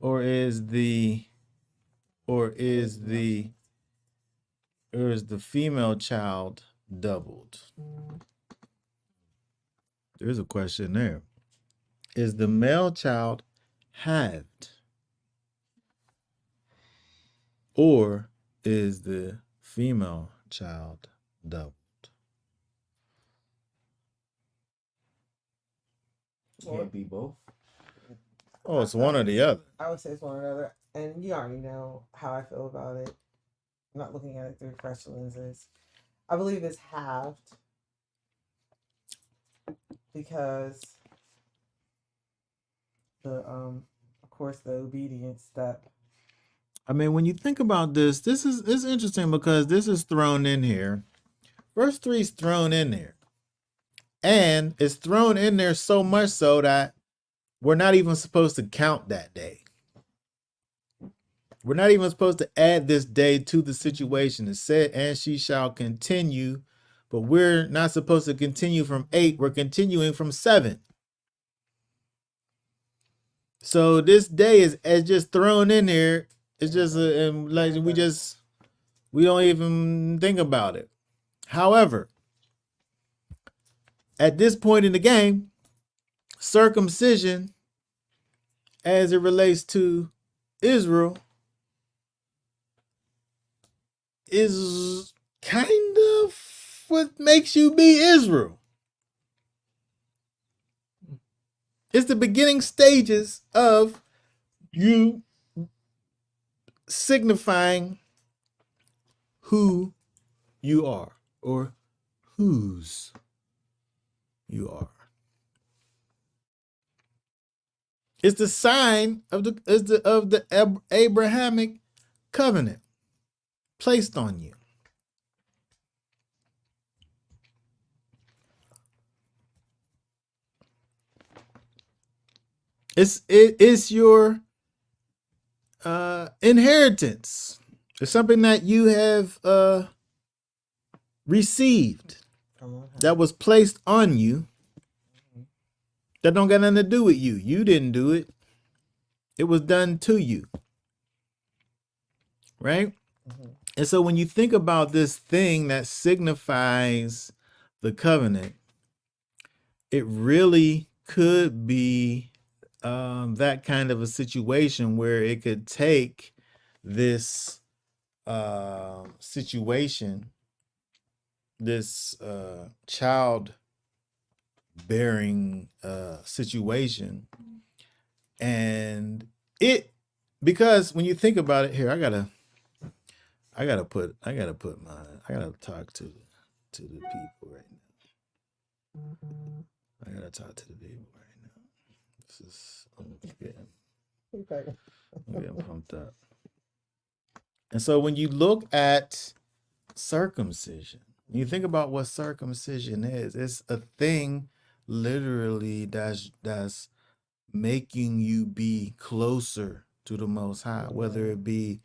Or is the female child doubled? There's a question there. Is the male child halved? Or is the female child doubled? Can't be both. Oh, it's one or the other. I would say it's one or the other. And you already know how I feel about it. I'm not looking at it through fresh lenses. I believe it's halved because of course the obedience step. I mean, when you think about this, it's interesting because this is thrown in here. Verse 3 is thrown in there. And it's thrown in there so much so that we're not even supposed to count that day. We're not even supposed to add this day to the situation. It said, and she shall continue, but we're not supposed to continue from 8. We're continuing from 7. So this day is just thrown in here. It's just and like we don't even think about it. However, at this point in the game, circumcision, as it relates to Israel, is kind of what makes you be Israel. It's the beginning stages of you signifying who you are or whose you are. It's the sign of the Abrahamic covenant placed on you. It's your inheritance. It's something that you have received that was placed on you that don't got nothing to do with you. You didn't do it. It was done to you. Right? And so when you think about this thing that signifies the covenant, it really could be that kind of a situation where it could take this situation, this child bearing situation, and because when you think about it, here I gotta talk to the people right now. I gotta talk to the people right now. This is I'm getting pumped up. And so when you look at circumcision, you think about what circumcision is. It's a thing literally that's making you be closer to the Most High, whether it be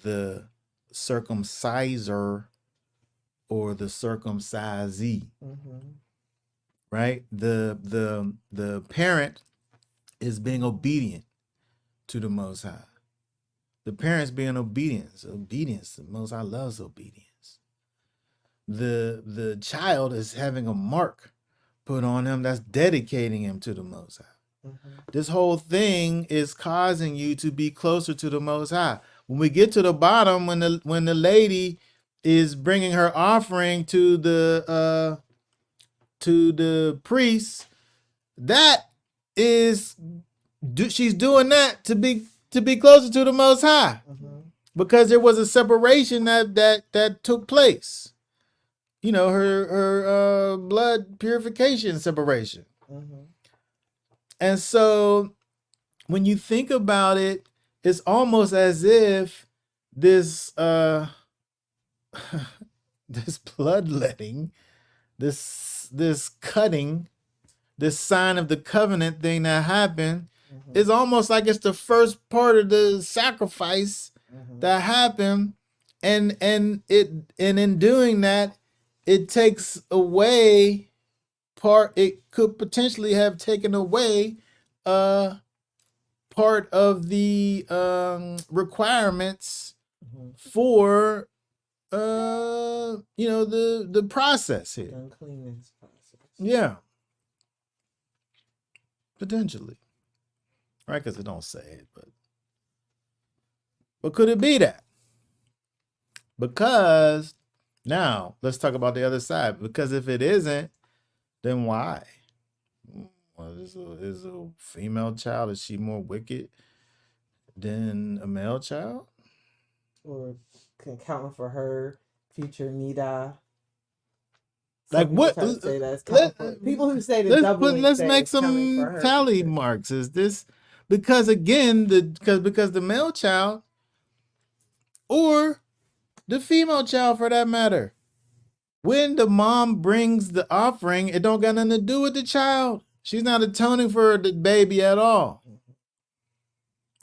the circumciser or the circumcisee. Right? The parent is being obedient to the Most High. The parents being obedience. The Most High loves obedience. The child is having a mark put on him that's dedicating him to the Most High. This whole thing is causing you to be closer to the Most High. When we get to the bottom, when the lady is bringing her offering to the priest, that is she's doing that to be closer to the Most High, because there was a separation that took place. You know, her blood purification separation. And so when you think about it, it's almost as if this this bloodletting, this cutting, this sign of the covenant thing that happened is almost like it's the first part of the sacrifice that happened, and in doing that, it takes away it could potentially have taken away part of the requirements for the process here. Uncleanness process. Yeah. Potentially. Right, because it don't say it, but could it be that? Because now let's talk about the other side. Because if it isn't, then why? Well, is a female child, is she more wicked than a male child? Or accounting for her future nida. Like what? People who say the let's make some tally marks. Is this because again because the male child or the female child for that matter, when the mom brings the offering, it don't got nothing to do with the child. She's not atoning for the baby at all.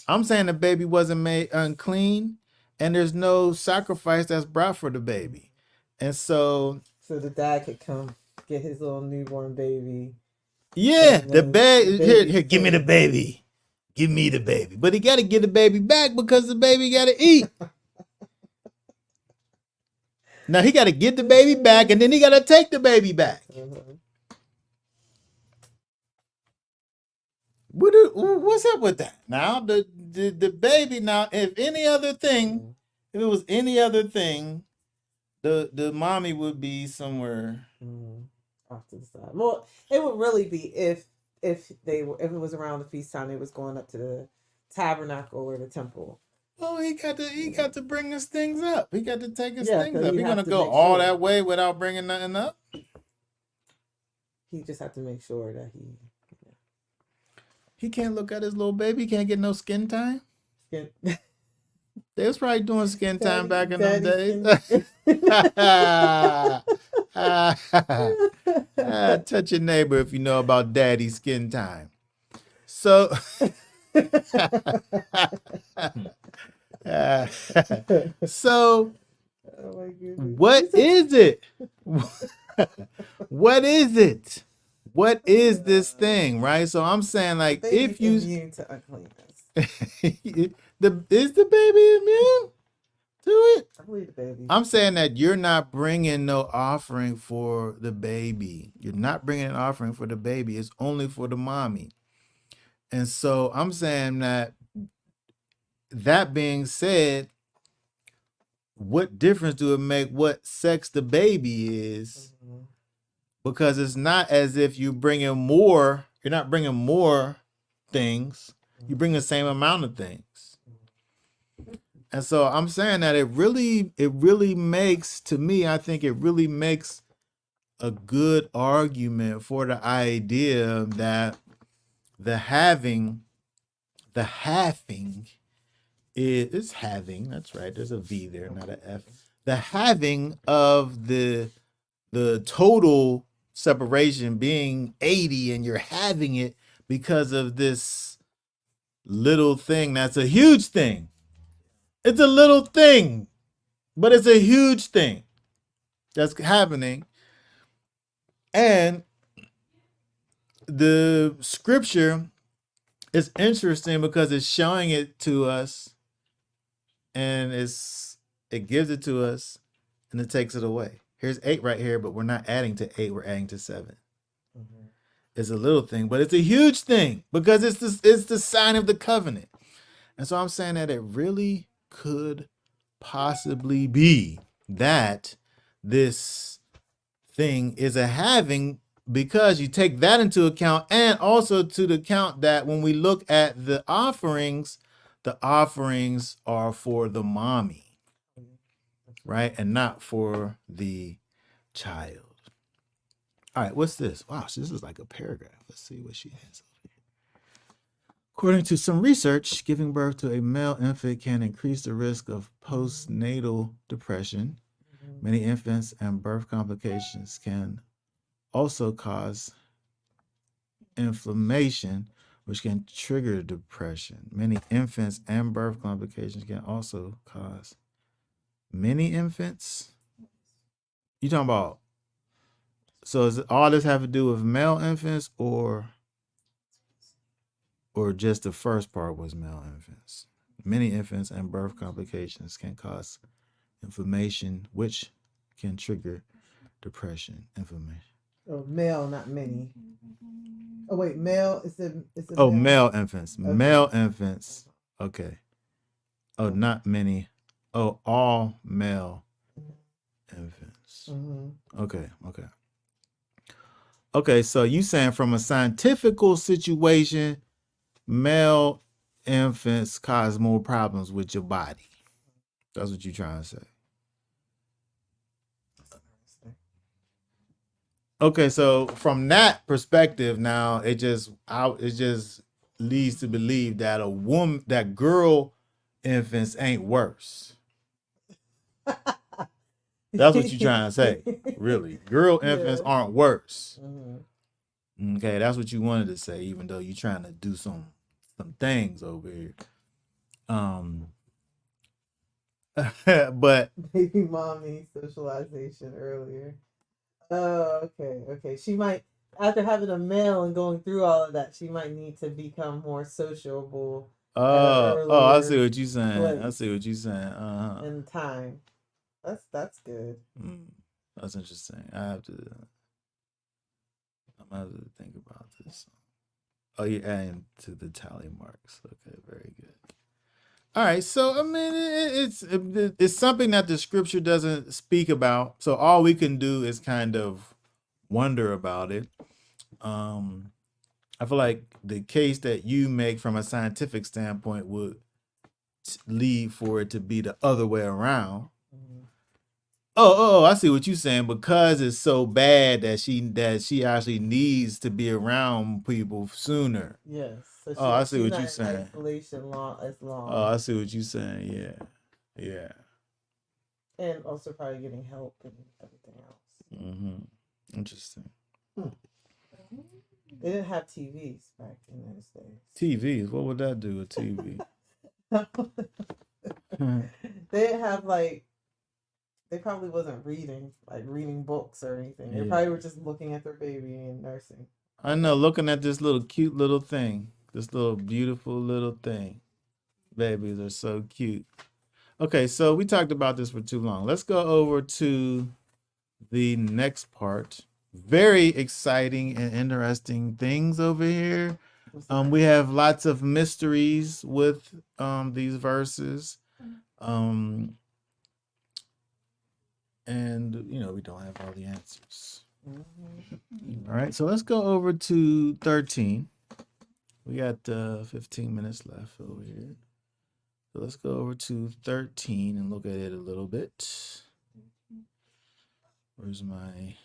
I'm saying the baby wasn't made unclean, and there's no sacrifice that's brought for the baby. And so the dad could come get his little newborn baby. Yeah, the baby. Here, give me the baby. Give me the baby. But he got to get the baby back because the baby got to eat. Now he got to get the baby back and then he got to take the baby back. What's up with that? Now the baby. Now if it was any other thing, the mommy would be somewhere off to the side. Well, it would really be if it was around the feast time, they was going up to the tabernacle or the temple. Oh, he got to bring his things up. He got to take his Yeah, things 'cause up. he He have gonna to go make all sure. that way without bringing nothing up. He just had to make sure that He can't look at his little baby. He can't get no skin time. he They was probably doing skin time back in them days. Touch your neighbor if you know about daddy skin time. So, so Oh my goodness. what is it? What is it? What is this thing, right? So I'm saying, like, Baby's if you immune to uncleanness. is the baby immune to it? I believe the baby. I'm saying that you're not bringing no offering for the baby. You're not bringing an offering for the baby. It's only for the mommy. And so I'm saying that being said, what difference do it make what sex the baby is? Mhm. Because it's not as if you're not bringing more things. You bring the same amount of things. And so I'm saying that it really makes, to me, I think it really makes a good argument for the idea that the having is having, that's right, there's a V there, not an F. The having of the total separation being 80 and you're having it because of this little thing that's a huge thing. It's a little thing, but it's a huge thing that's happening. And the scripture is interesting because it's showing it to us and it gives it to us and it takes it away. Here's 8 right here, but we're not adding to 8, we're adding to 7. Mhm. It's a little thing, but it's a huge thing because it's the sign of the covenant. And so I'm saying that it really could possibly be that this thing is a having, because you take that into account, and also to the account that when we look at the offerings are for the mommy, right? And not for the child. All right, what's this? Wow, so this is like a paragraph. Let's see what she has. According to some research, giving birth to a male infant can increase the risk of postnatal depression. Many infants and birth complications can also cause inflammation, which can trigger depression. Many infants and birth complications can also cause many infants. You talking about? So is all this have to do with male infants, or just the first part was male infants? Many infants and birth complications can cause inflammation, which can trigger depression. Inflammation. Oh, male, not many. Oh wait, male. It's a Oh, male. male infants. Okay. Male infants. Okay. Oh, not many. Oh, all male infants. Mm-hmm. Okay. Okay, so you saying from a scientific situation, male infants cause more problems with your body. That's what you're trying to say. Okay, so from that perspective, now it just leads to believe that girl infants ain't worse. That's what you're trying to say, really. Girl infants aren't worse. Mm-hmm. Okay, that's what you wanted to say, even though you're trying to do some things over here. But Baby mommy socialization earlier. Oh, okay. She might. after having a male and going through all of that, she might need to become more sociable at an Oh, I see earlier what you're saying. I place see what you're saying. in time. That's good. That's interesting. I'm gonna have to think about this. Oh, you're adding to the tally marks. Okay, very good. All right, so I mean, it's something that the scripture doesn't speak about. So all we can do is kind of wonder about it. I feel like the case that you make from a scientific standpoint would lead for it to be the other way around. Mhm. Oh, I see what you're saying. Because it's so bad that she actually needs to be around people sooner. Yes. So Oh, I see she's what not you're in saying. isolation as long. Oh, I see what you're saying. Yeah, yeah. And also probably getting help and everything else. Interesting. They didn't have TVs back in those days. TVs. What would that do with TV? They didn't have they probably wasn't reading books or anything. They Yeah. probably were just looking at their baby and nursing. I know. Looking at this little cute little thing, this little beautiful little thing. Babies are so cute. Okay, so we talked about this for too long. Let's go over to the next part. Very exciting and interesting things over here. We have lots of mysteries with these verses. And we don't have all the answers. All right, so let's go over to 13. We got 15 minutes left over here. So let's go over to 13 and look at it a little bit. Where's my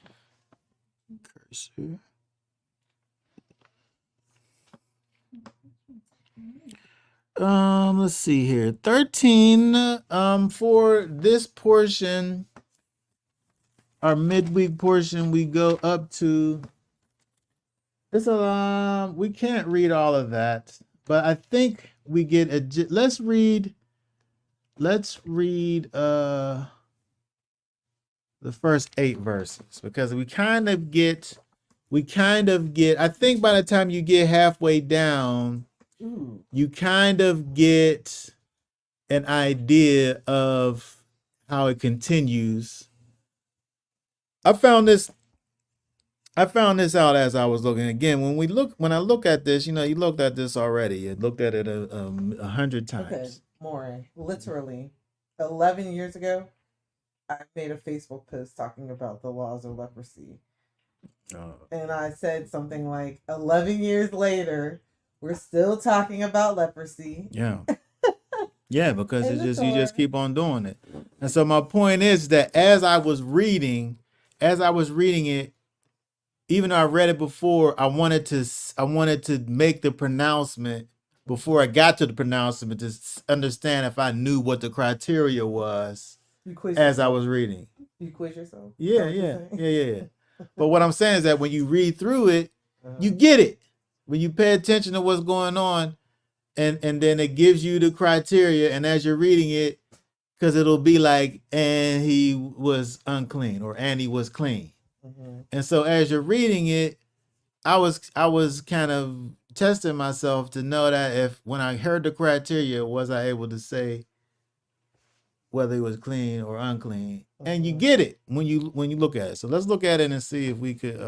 cursor? Let's see here. 13, for this portion, our midweek portion, we go up to this. We can't read all of that, but I think we get let's read the first 8 verses, because we kind of get I think by the time you get halfway down, you kind of get an idea of how it continues. I found this out as I was looking again. When I look at this, you looked at this already. You looked at it 100 times. Okay, more literally 11 years ago, I made a Facebook post talking about the laws of leprosy. And I said something like, 11 years later, we're still talking about leprosy. Yeah. Yeah, because you just keep on doing it. And so my point is that as I was reading it, even though I read it before, I wanted to make the pronouncement before I got to the pronouncement to understand if I knew what the criteria was as I was reading. You quiz yourself? Yeah. But what I'm saying is that when you read through it, you get it. When you pay attention to what's going on, and then it gives you the criteria, and as you're reading it, because it'll be like, and he was unclean, or and he was clean. And so as you're reading it, I was kind of testing myself to know that if when I heard the criteria, was I able to say whether it was clean or unclean? And you get it when you look at it. So let's look at it and see if we could.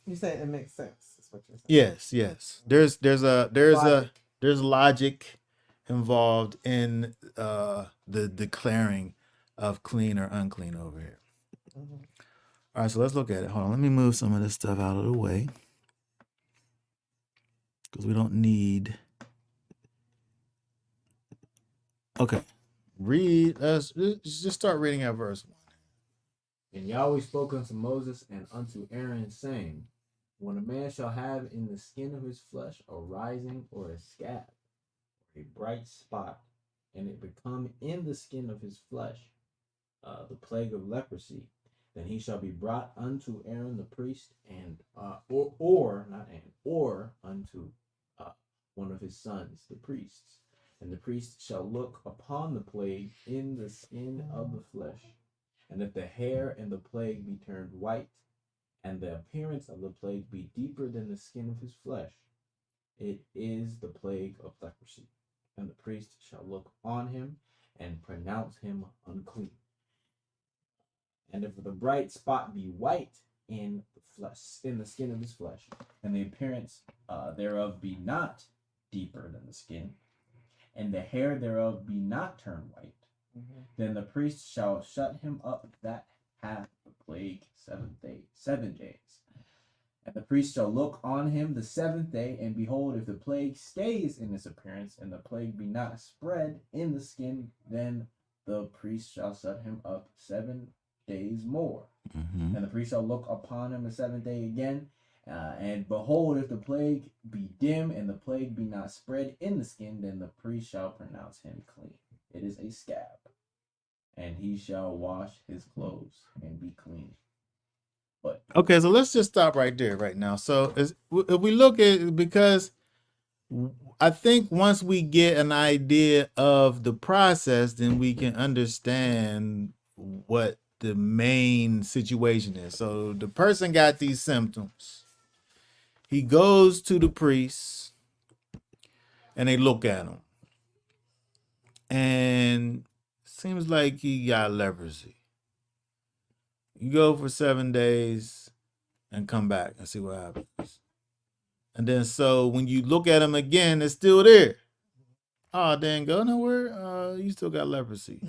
You say it makes sense. Is what you're saying. Yes. There's logic involved in the declaring of clean or unclean over here. All right, so let's look at it. Hold on, let me move some of this stuff out of the way, because we don't need. Okay, let's just start reading at verse 1. And Yahweh spoke unto Moses and unto Aaron, saying, when a man shall have in the skin of his flesh a rising or a scab, a bright spot, and it become in the skin of his flesh the plague of leprosy, then he shall be brought unto Aaron the priest, and or unto one of his sons, the priests. And the priest shall look upon the plague in the skin of the flesh, and if the hair and the plague be turned white, and the appearance of the plague be deeper than the skin of his flesh, it is the plague of leprosy. And the priest shall look on him and pronounce him unclean. And if the bright spot be white in the flesh, in the skin of his flesh, and the appearance thereof be not deeper than the skin, and the hair thereof be not turned white, then the priest shall shut him up that hath the plague 7 days. And the priest shall look on him the 7th day, and behold, if the plague stays in his appearance, and the plague be not spread in the skin, then the priest shall shut him up 7 days more. And the priest shall look upon him the 7th day again, and behold, if the plague be dim, and the plague be not spread in the skin, then the priest shall pronounce him clean. It is a scab, and he shall wash his clothes and be clean. But Okay, so let's just stop right there right now. So if we look at, because I think once we get an idea of the process, then we can understand what the main situation is. So the person got these symptoms. He goes to the priest and they look at him. And seems like he got leprosy. You go for 7 days and come back and see what happens. And then so when you look at him again, it's still there. Oh, didn't go nowhere. You still got leprosy.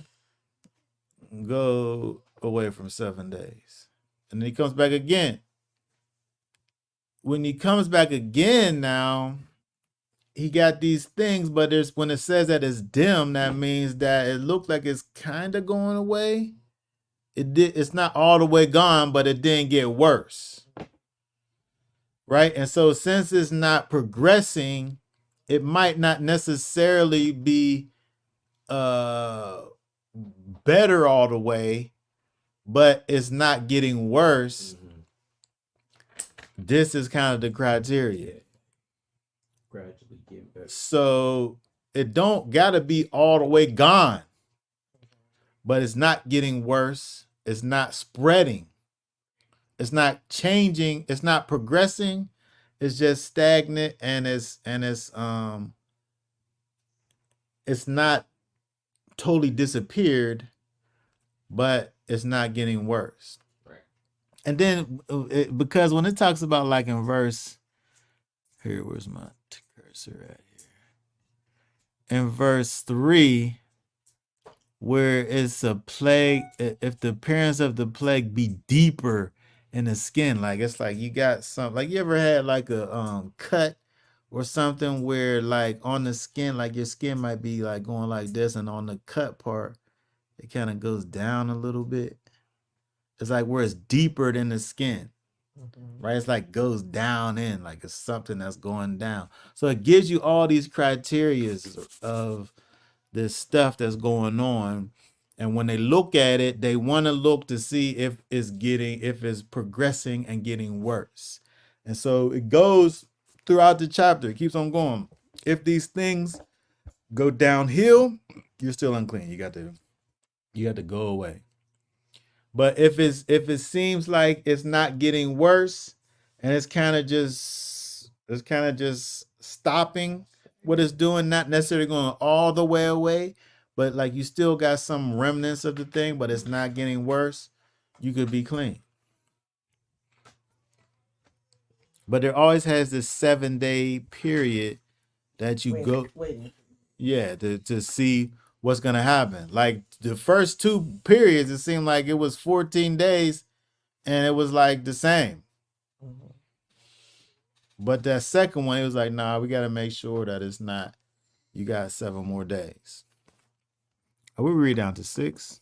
Go away from 7 days. And then he comes back again. When he comes back again now, he got these things, but there's when it says that it's dim, that means that it looked like it's kind of going away. It's not all the way gone, but it didn't get worse. Right? And so since it's not progressing, it might not necessarily be better all the way, but it's not getting worse. This is kind of the criteria. gradually get better. So it don't gotta be all the way gone, but it's not getting worse. It's not spreading. It's not changing. It's not progressing. It's just stagnant, and it's not totally disappeared, but it's not getting worse. Right. And then because when it talks about like in verse here, where's my cursor at here? In verse 3, where it's a plague, if the appearance of the plague be deeper in the skin, like it's like you got some, like you ever had like a cut or something where like on the skin, like your skin might be like going like this, and on the cut part, it kind of goes down a little bit. It's like where it's deeper than the skin, right? It's like goes down in, like it's something that's going down. So it gives you all these criteria of this stuff that's going on. And when they look at it, they want to look to see if it's progressing and getting worse. And so it goes throughout the chapter. It keeps on going. If these things go downhill, you're still unclean. You got to go away. But if it seems like it's not getting worse, and it's kind of just stopping what it's doing, not necessarily going all the way away, but like you still got some remnants of the thing, but it's not getting worse, you could be clean. But there always has this 7-day period that you go, yeah, to see what's gonna happen. Like the first 2 periods, it seemed like it was 14 days, and it was like the same. But that second one, it was like, nah, we gotta make sure that it's not. You got 7 more days. We read down to 6.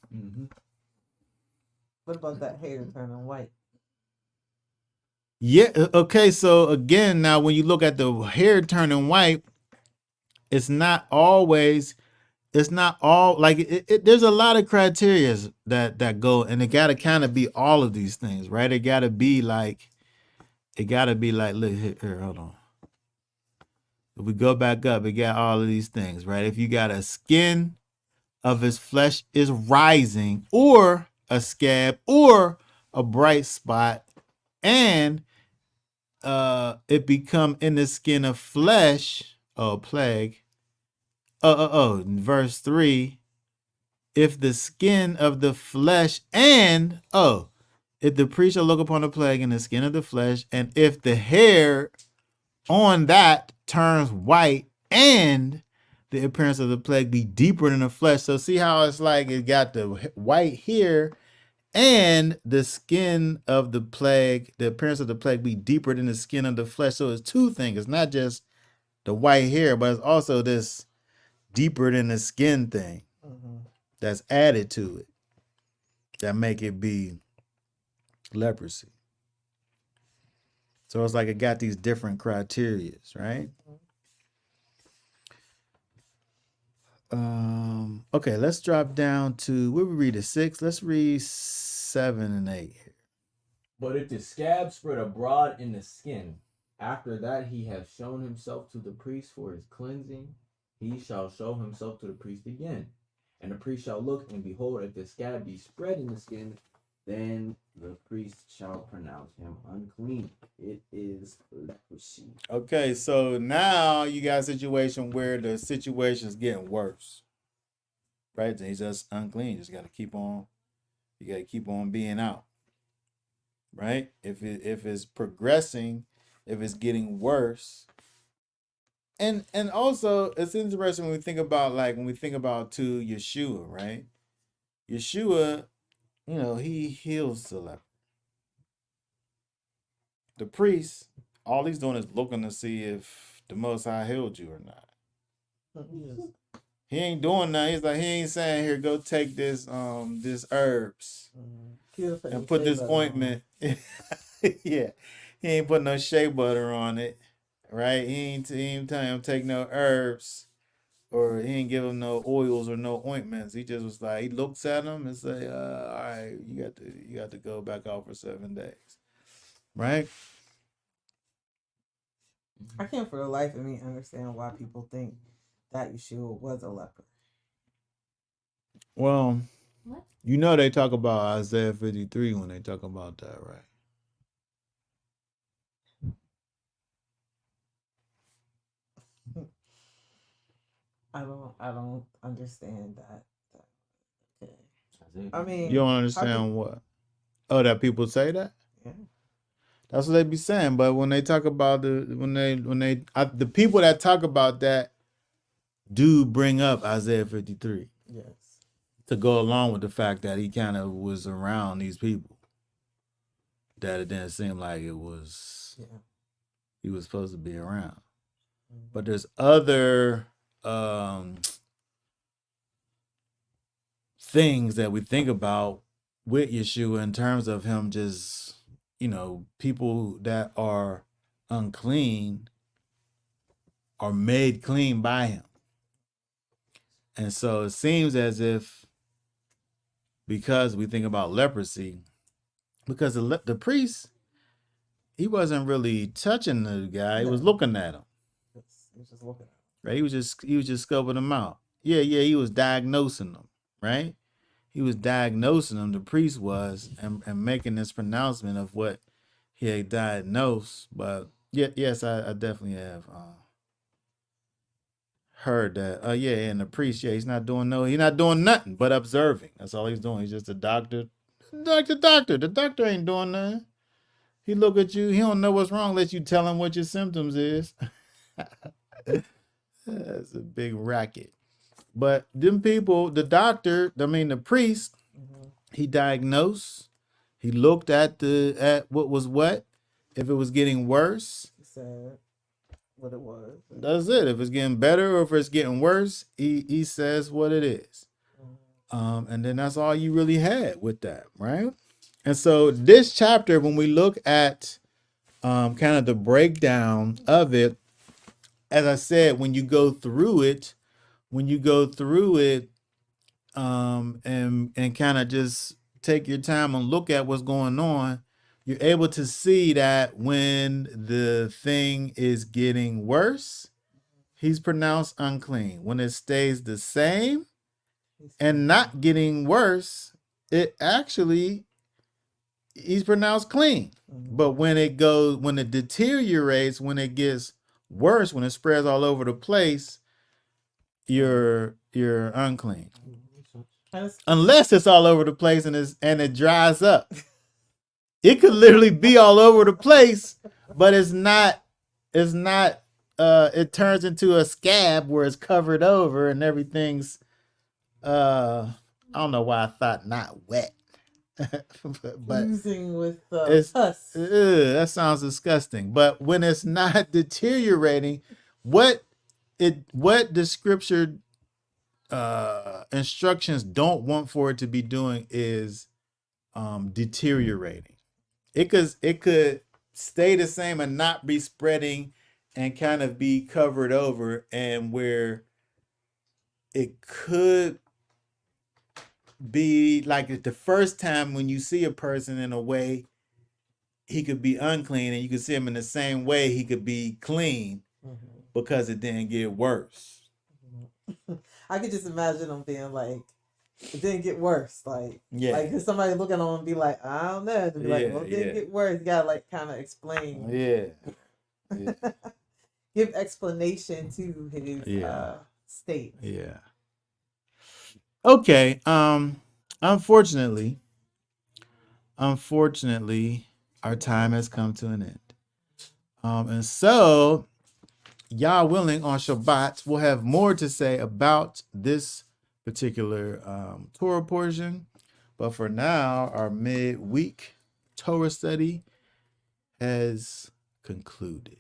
What about that hair turning white? Yeah. Okay. So again, now when you look at the hair turning white, it's not all like there's a lot of criteria that go, and it gotta kind of be all of these things, right? It gotta be like, look here, hold on. If we go back up, it got all of these things, right? If you got a skin of his flesh is rising, or a scab, or a bright spot and it become in the skin of flesh, plague. In verse 3, if the skin of the flesh and if the priest shall look upon the plague in the skin of the flesh, and if the hair on that turns white, and the appearance of the plague be deeper than the flesh. So see how it's like it got the white here, and the skin of the plague, the appearance of the plague be deeper than the skin of the flesh. So it's two things. It's not just the white hair, but it's also this deeper than the skin thing that's added to it that make it be leprosy. So it's like it got these different criterias, right? Okay, let's drop down to where we read 6. Let's read 7 and 8 here. But if the scab spread abroad in the skin, after that he hath shown himself to the priest for his cleansing, he shall show himself to the priest again. And the priest shall look, and behold, if the scab be spread in the skin, then the priest shall pronounce him unclean. It is leprosy. Okay, so now you got a situation where the situation is getting worse. Right? He's just unclean. You just got to keep on. You got to keep on being out. Right? If it's progressing, if it's getting worse. And also it's interesting when we think about to Yeshua, right? Yeshua, he heals the leper. The priest, all he's doing is looking to see if the Most High healed you or not. He ain't doing nothing. He's like, he ain't saying, here, go take this herbs and put this ointment. Yeah, he ain't putting no shea butter on it, right? He ain't telling him take no herbs, or he ain't give him no oils or no ointments. He just was like, he looks at him and say, all right, you got to go back out for 7 days. Right? I can't for the life of me understand why people think that Yeshua was a leper. Well, What? they talk about Isaiah 53 when they talk about that, right? I don't understand that. Okay. I mean, You don't understand what? Oh, that people say that? Yeah. That's what they be saying. But when they talk about the people that talk about that do bring up Isaiah 53. Yes. To go along with the fact that he kind of was around these people. That it didn't seem like it was he was supposed to be around. But there's other things that we think about with Yeshua in terms of him just, people that are unclean are made clean by him. And so it seems as if, because we think about leprosy, because the priest, he wasn't really touching the guy. He was looking at him. He was just looking at him. Right? He was just scoping him out. Yeah, he was diagnosing them, right? He was diagnosing them, the priest was, and making this pronouncement of what he had diagnosed. But yes, I definitely have heard that. And the priest, he's not doing nothing but observing. That's all he's doing. He's just a doctor. Doctor. The doctor ain't doing nothing. He look at you, he don't know what's wrong, let you tell him what your symptoms is. That's a big racket. But them people, the priest, he diagnosed. He looked at what was what. If it was getting worse, He said what it was. That's it. If it's getting better or if it's getting worse, he says what it is. And then that's all you really had with that, right? And so this chapter, when we look at kind of the breakdown of it, as I said, when you go through it, and kind of just take your time and look at what's going on, you're able to see that when the thing is getting worse, he's pronounced unclean. When it stays the same and not getting worse, it actually he's pronounced clean. But when it deteriorates, when it gets worse, when it spreads all over the place, you're unclean. Unless it's all over the place and it dries up. It could literally be all over the place, but it's not it turns into a scab where it's covered over and everything's I don't know why I thought not wet. but Oozing with it's pus. that sounds disgusting. But when it's not deteriorating, what the scripture instructions don't want for it to be doing is deteriorating. It could stay the same and not be spreading and kind of be covered over, and where it could be like the first time when you see a person in a way, he could be unclean, and you can see him in the same way he could be clean because it didn't get worse. I could just imagine them being like, it didn't get worse. Like, Yeah. like somebody looking on and be like, I don't know. To be like, well, it didn't get worse. You gotta like kind of explain. Yeah. Give explanation to his state. Yeah. Okay. Unfortunately, our time has come to an end. And so, Yah willing, on Shabbat, we'll have more to say about this particular Torah portion. But for now, our midweek Torah study has concluded.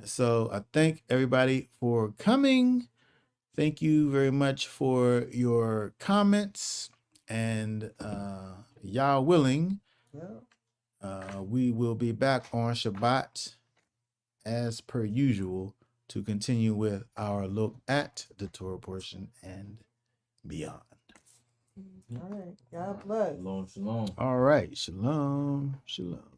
So I thank everybody for coming. Thank you very much for your comments. And Yah willing, we will be back on Shabbat as per usual to continue with our look at the Torah portion and beyond. All right. God bless. Shalom, shalom. All right. Shalom. Shalom.